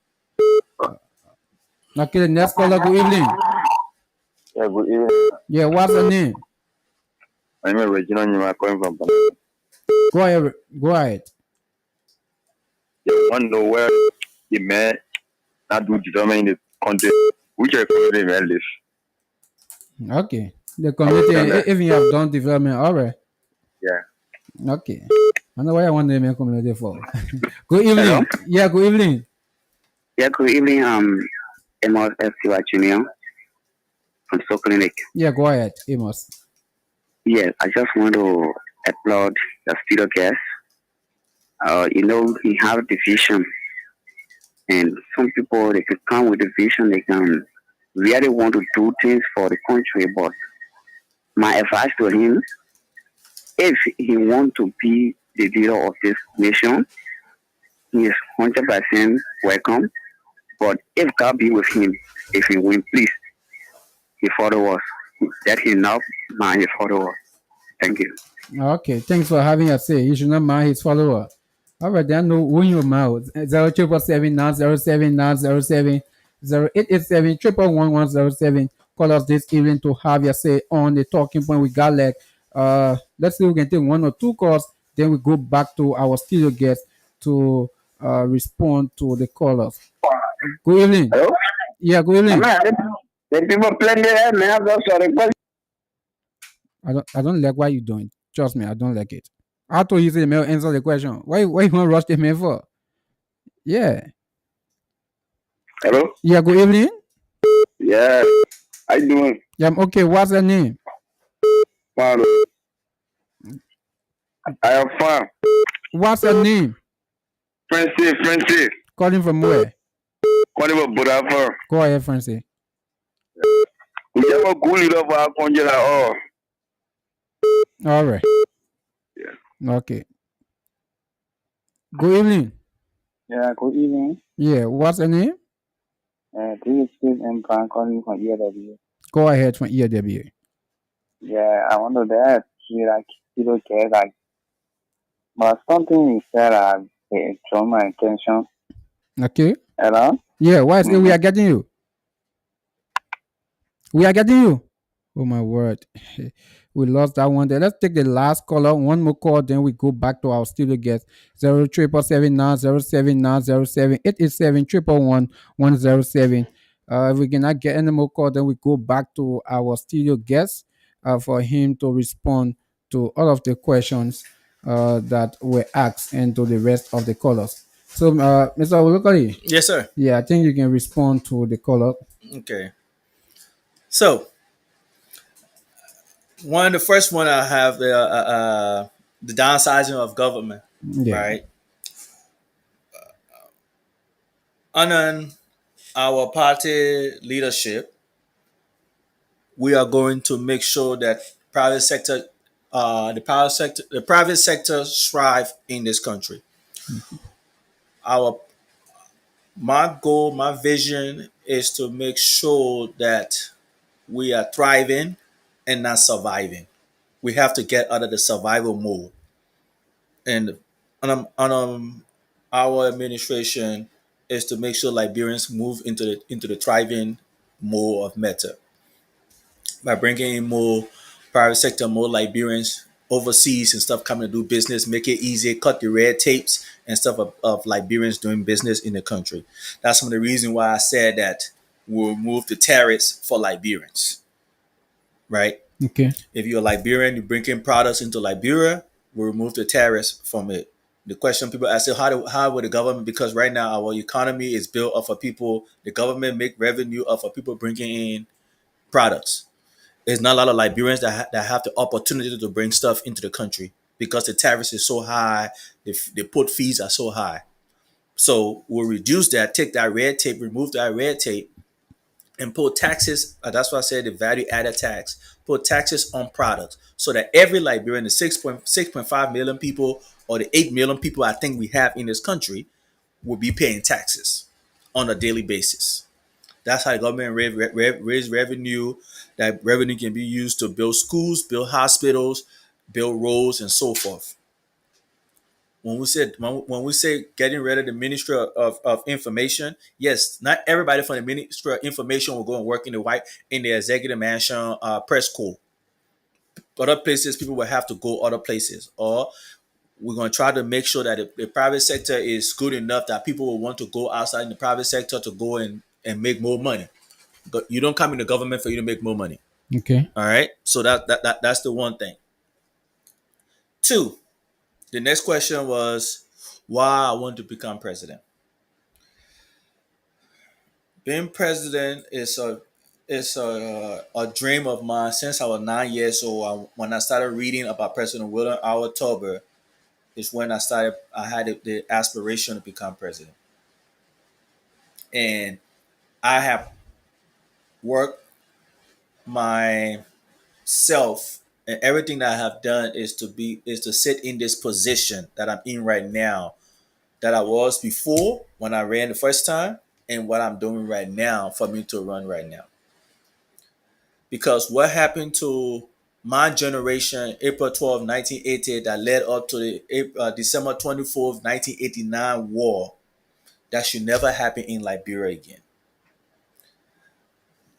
Okay, the next caller. Good evening. Yeah, good evening. Yeah, what's your name? My name is Regina. I'm calling from. Go ahead. Go ahead. You want to know where the man not do development in the country, which community man live? Okay. The community, if you have done development, all right. Yeah. Okay. I know why I want to make community for. Good evening. Hello? Yeah, good evening. Yeah, good evening. Amos F.C.Y. Jr. from Soul Clinic. Yeah, go ahead, Amos. Yes, I just want to applaud the studio guest. He have the vision, and some people they can come with the vision. They can really want to do things for the country. But my advice to him, if he want to be the leader of this nation, he is 100% welcome. But if God be with him, if he win, please, he follow us. Let him not mind his followers. Thank you. Okay, thanks for having us say. You should not mind his follower. All right, then no win your mouth. 0777907 0887 Call us this evening to have your say on the talking point. We got like let's see if we can take one or two calls, then we go back to our studio guests to respond to the callers. Good evening. Hello? Yeah, good evening. The people playing there, man. I'm so sorry. I don't like what you're doing. Trust me, I don't like it. I told you the mail answer the question. Why you want to rush the mail for? Yeah. Hello? Yeah, good evening. Yeah. How you doing? Yeah, I'm okay. What's your name? Fine. I am fine. What's your name? Francis. Calling from where? Calling from Bonafa. Go ahead, Francis. We have a good leader for our country at all. All right. Yeah. Okay. Good evening. Yeah, good evening. Yeah, what's your name? This is Steve and Brian calling from EW. Go ahead from EW. Yeah, I want to that you like you don't care like but something you said it draw my attention. Okay. Hello? Yeah, why is it we are getting you? We are getting you. Oh my word. We lost that one there. Let's take the last caller. One more call, then we go back to our studio guest. 077907907 If we cannot get any more call, then we go back to our studio guest for him to respond to all of the questions that were asked and to the rest of the callers. So, Mr. Olukari, Yes, sir. yeah, I think you can respond to the caller. Okay. So one, the first one I have the downsizing of government, Yeah. right? Under our party leadership, we are going to make sure that private sector, the private sector thrive in this country. Our My goal, my vision is to make sure that we are thriving and not surviving. We have to get out of the survival mode. And our administration is to make sure Liberians move into the thriving mode of meta by bringing in more private sector, more Liberians overseas and stuff coming to do business, make it easier, cut the red tapes and stuff of Liberians doing business in the country. That's some of the reason why I said that we'll move the tariffs for Liberians, right? Okay. If you're a Liberian, you bring in products into Liberia, we'll remove the tariffs from it. The question people ask is how would the government, because right now our economy is built off of people, the government make revenue off of people bringing in products. There's not a lot of Liberians that have the opportunity to bring stuff into the country because the tariffs is so high, the port fees are so high. So we'll reduce that, take that red tape, remove that red tape, and put taxes. That's why I said the value added tax. Put taxes on products so that every Liberian, the 6.5 million people or the 8 million people I think we have in this country, will be paying taxes on a daily basis. That's how the government raise revenue. That revenue can be used to build schools, build hospitals, build roads, and so forth. When we say getting rid of the Ministry of Information, yes, not everybody from the Ministry of Information will go and work in the executive mansion press corps. Other places, people will have to go other places, or we're going to try to make sure that the private sector is good enough that people will want to go outside in the private sector to go and make more money. But you don't come in the government for you to make more money. Okay. All right. So that's the one thing. Two, the next question was why I want to become president. Being president is a dream of mine since I was 9 years old. When I started reading about President William R. Tolbert, is when I had the aspiration to become president, and I have worked myself, and everything that I have done is to sit in this position that I'm in right now, that I was before when I ran the first time, and what I'm doing right now for me to run right now. Because what happened to my generation, April 12, 1980, that led up to the December 24th, 1989 war, that should never happen in Liberia again.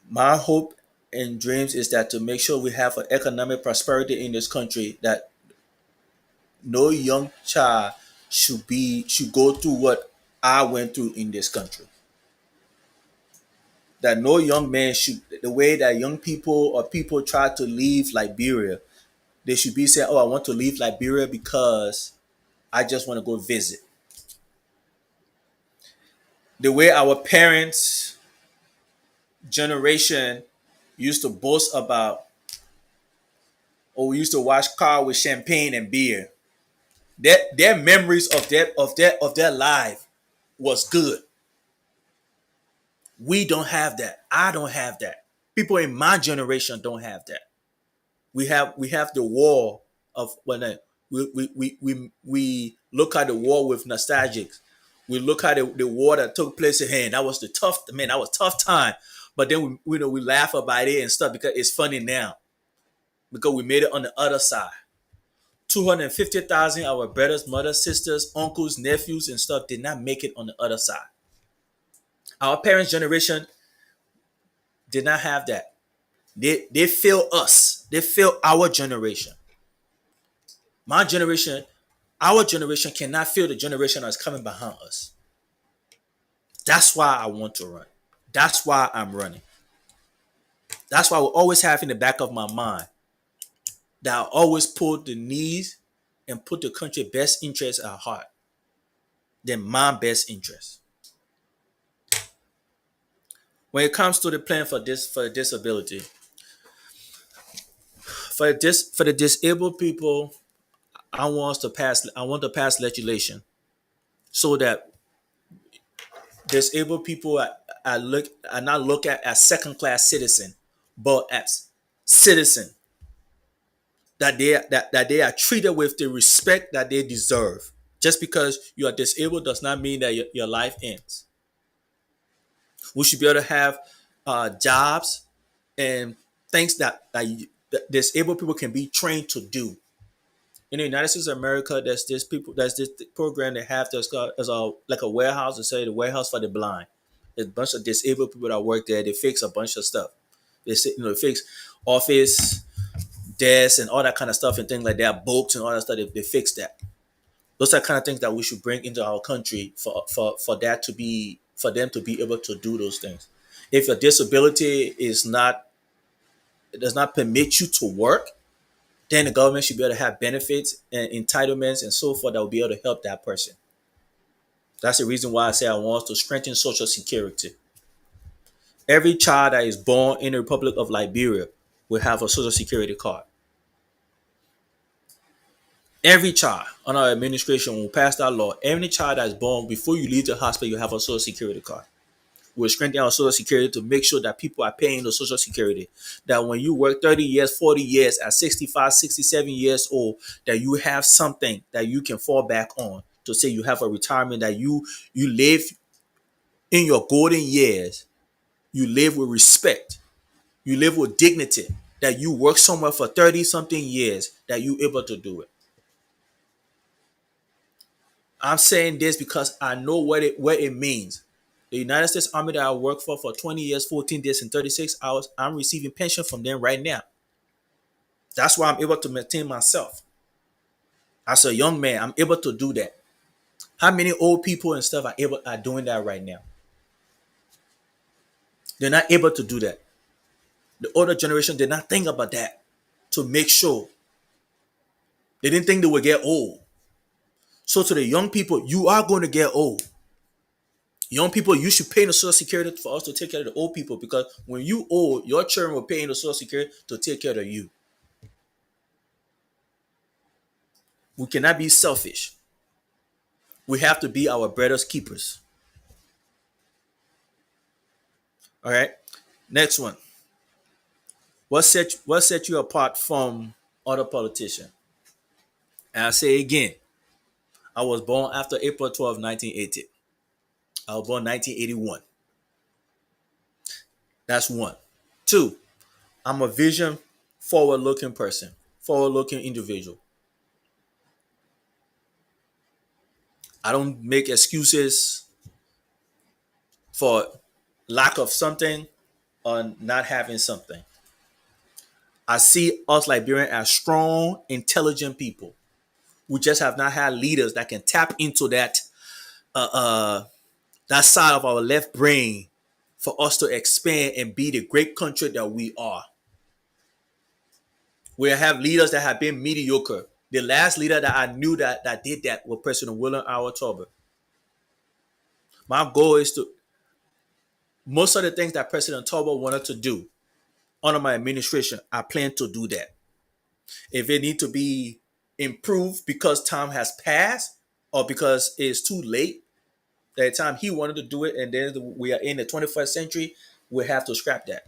My hope and dreams is that to make sure we have an economic prosperity in this country, that no young child should go through what I went through in this country. That no young man should, the way that young people or people try to leave Liberia, they should be saying, "Oh, I want to leave Liberia because I just want to go visit." The way our parents' generation used to boast about, or we used to watch car with champagne and beer. Their memories of their life was good. We don't have that. I don't have that. People in my generation don't have that. We have the war of when we look at the war with nostalgic. We look at the war that took place in hand. That was the tough man. That was tough time. But then we laugh about it and stuff because it's funny now because we made it on the other side. 250,000 our brothers, mothers, sisters, uncles, nephews, and stuff did not make it on the other side. Our parents' generation did not have that. They fail us. They fail our generation. My generation, our generation cannot fail the generation that's coming behind us. That's why I want to run. That's why I'm running. That's why I will always have in the back of my mind that I always put the needs and put the country best interest at heart than my best interest. When it comes to the plan for disability, for the disabled people, I want to pass legislation so that disabled people are not looked at as second class citizen, but as citizen, that they are treated with the respect that they deserve. Just because you are disabled does not mean that your life ends. We should be able to have jobs and things that disabled people can be trained to do. In the United States of America, there's this program they have that's called as like a warehouse. They say the warehouse for the blind. There's a bunch of disabled people that work there. They fix a bunch of stuff. They fix office desks and all that kind of stuff and things like that, books and all that stuff. They fix that. Those are kind of things that we should bring into our country for them to be able to do those things. If your disability it does not permit you to work, then the government should be able to have benefits and entitlements and so forth that will be able to help that person. That's the reason why I say I want to strengthen Social Security. Every child that is born in the Republic of Liberia will have a Social Security card. Every child on our administration will pass that law. Every child that is born before you leave the hospital, you have a Social Security card. We're strengthening our Social Security to make sure that people are paying the Social Security. That when you work 30 years, 40 years, at 65, 67 years old, that you have something that you can fall back on to say you have a retirement, that you live in your golden years, you live with respect, you live with dignity, that you work somewhere for 30 something years, that you able to do it. I'm saying this because I know what it means. The United States Army that I worked for 20 years, 14 days, and 36 hours, I'm receiving pension from them right now. That's why I'm able to maintain myself. As a young man, I'm able to do that. How many old people and stuff are doing that right now? They're not able to do that. The older generation did not think about that to make sure. They didn't think they would get old. So to the young people, you are going to get old. Young people, you should pay the Social Security for us to take care of the old people, because when you old, your children will pay in the Social Security to take care of you. We cannot be selfish. We have to be our brother's keepers. All right. Next one. What set you apart from other politicians? And I say again, I was born after April 12, 1980. I was born 1981. That's one. Two, I'm a vision forward-looking person, forward-looking individual. I don't make excuses for lack of something or not having something. I see us Liberians as strong, intelligent people. We just have not had leaders that can tap into that side of our left brain for us to expand and be the great country that we are. We have leaders that have been mediocre. The last leader that I knew that did that was President William R. Tolbert. My goal is to, most of the things that President Tolbert wanted to do under my administration, I plan to do that. If it need to be improved because time has passed or because it's too late, at the time he wanted to do it, and then we are in the 21st century, we have to scrap that.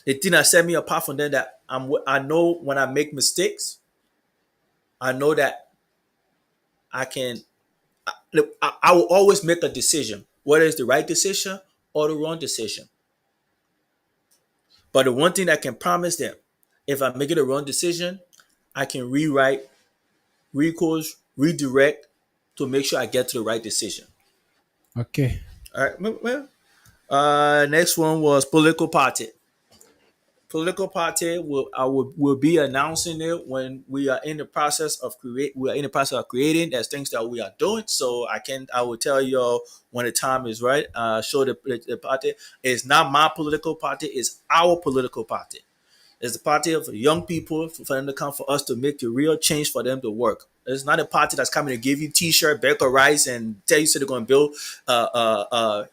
The thing that set me apart from them, that I know when I make mistakes, I know that I can. I will always make a decision, whether it's the right decision or the wrong decision. But the one thing I can promise them, if I make it a wrong decision, I can rewrite, recourse, redirect to make sure I get to the right decision. Okay. All right. Well, next one was political party. political party will be announcing it when we are in the process of creating. There's things that we are doing. So I will tell you all when the time is right. Show the party. It's not my political party. It's our political party. It's the party of young people for them to come for us to make the real change for them to work. It's not a party that's coming to give you T-shirt, bag of rice, and tell you so they're going to build.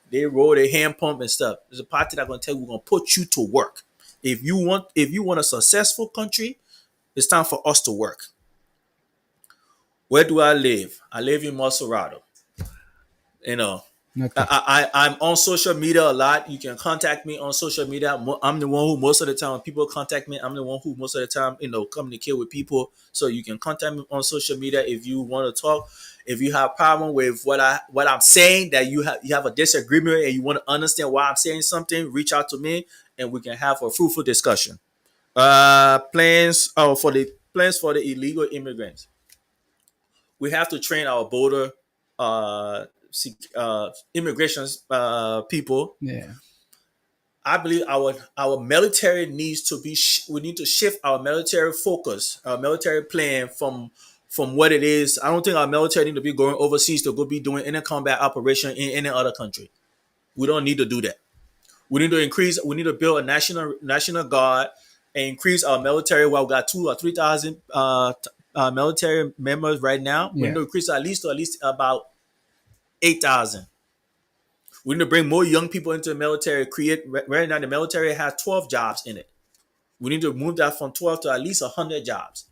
They roll their hand pump and stuff. It's a party that's going to tell you we're going to put you to work. If you want a successful country, it's time for us to work. Where do I live? I live in Maserado. You know, Okay. I'm on social media a lot. You can contact me on social media. I'm the one who most of the time when people contact me, I'm the one who most of the time communicate with people. So you can contact me on social media if you want to talk. If you have a problem with what I'm saying, that you have a disagreement and you want to understand why I'm saying something, reach out to me and we can have a fruitful discussion. Plans for the illegal immigrants. We have to train our border immigration people. Yeah. I believe our military needs to be. We need to shift our military focus, our military plan from what it is. I don't think our military need to be going overseas to go be doing any combat operation in any other country. We don't need to do that. We need to increase. We need to build a national guard and increase our military. Well, we got 2 or 3 thousand military members right now. We Yeah. need to increase at least about 8,000. We need to bring more young people into the military. Right now the military has 12 jobs in it. We need to move that from 12 to at least 100 jobs.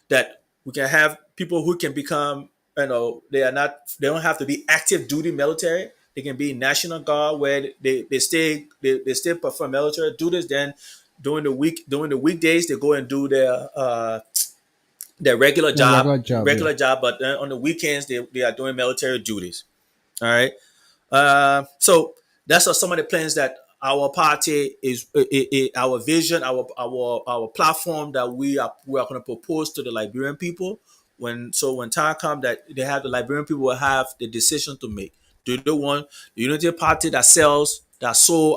That we can have people who can become. They don't have to be active duty military. They can be National Guard where they still perform military duties. Then during the weekdays they go and do their regular Yeah, job, regular job, yeah. but then on the weekends they are doing military duties. All right. So that's some of the plans that our party is, our vision, our platform that we are going to propose to the Liberian people. When time comes that the Liberian people will have the decision to make. Do they want the Unity Party that sold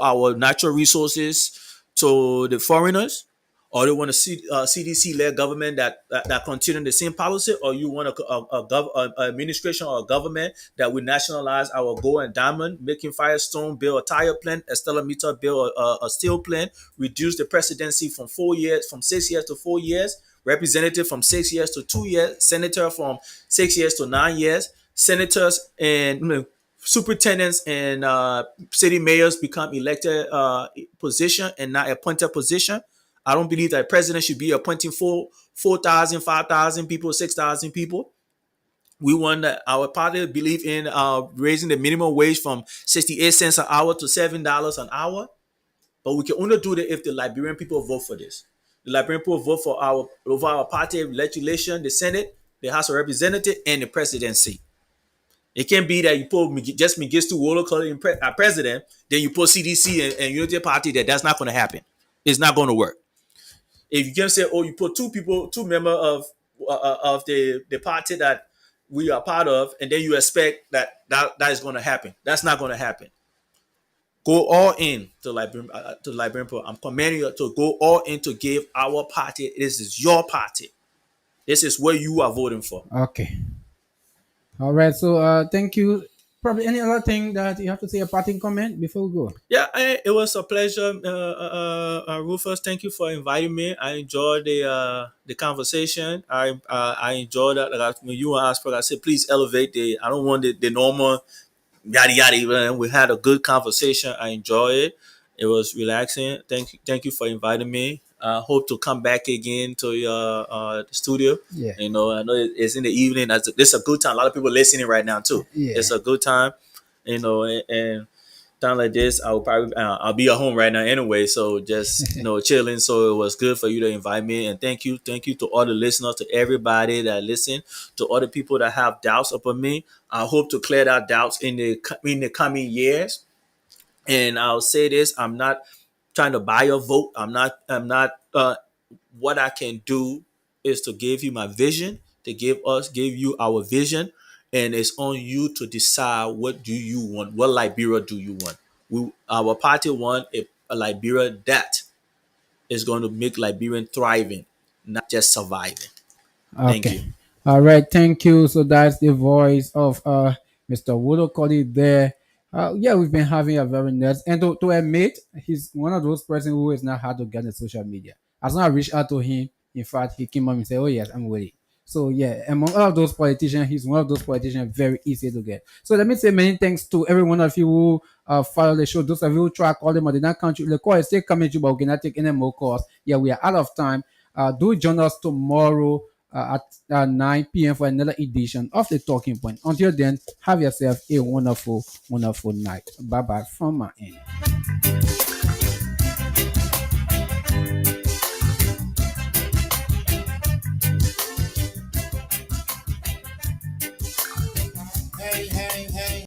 our natural resources to the foreigners, or they want a CDC-led government that continue the same policy, or you want a administration or a government that will nationalize our gold and diamond, making Firestone build a tire plant, Estella Meter build a steel plant, reduce the presidency from 6 years to 4 years, representative from 6 years to 2 years, senator from 6 years to 9 years, senators and superintendents and city mayors become elected position and not appointed position. I don't believe that a president should be appointing 4,000, 5,000 people, 6,000 people. We want that our party believe in raising the minimum wage from 68 cents an hour to $7 an hour. But we can only do that if the Liberian people vote for this. The Liberian people vote for our party legislation, the Senate, the House of Representatives, and the presidency. It can't be that you put just Mengistu Wolo in president, then you put CDC and Unity Party there. That's not going to happen. It's not going to work. If you can say, oh, you put two members of the party that we are part of, and then you expect that is going to happen. That's not going to happen. Go all in to Liberian people. I'm commanding you to go all in to give our party. This is your party. This is what you are voting for. Okay. All right. So thank you. Probably any other thing that you have to say a parting comment before we go? Yeah, it was a pleasure, Rufus. Thank you for inviting me. I enjoyed the conversation. I enjoyed that. Like when you asked, I said, please elevate the. I don't want the normal yada yada. We had a good conversation. I enjoyed it. It was relaxing. Thank you for inviting me. I hope to come back again to your studio. Yeah. I know it's in the evening. It's a good time. A lot of people listening right now too. Yeah. It's a good time. And time like this, I'll be at home right now anyway. So just chilling. So it was good for you to invite me, and thank you to all the listeners, to everybody that listen, to all the people that have doubts upon me. I hope to clear that doubts in the coming years. And I'll say this: I'm not trying to buy your vote. I'm not. What I can do is to give you my vision, to give you our vision, and it's on you to decide what do you want. What Liberia do you want? Our party want a Liberia that is going to make Liberian thriving, not just surviving. Thank Okay. you. All right. Thank you. So that's the voice of Mr. Woodall Cody there. Yeah, we've been having a very nice, and to admit, he's one of those person who is not hard to get in social media. As soon as I reached out to him, in fact, he came up and said, "Oh yes, I'm ready." So yeah, among all of those politicians, he's one of those politicians very easy to get. So let me say many thanks to every one of you who follow the show. Those of you who try calling them or did not country, the call is still coming to, but we cannot take any more calls. Yeah, we are out of time. Do join us tomorrow at 9 p.m. for another edition of the Talking Point. Until then, have yourself a wonderful, wonderful night. Bye bye from my end. Hey, hey,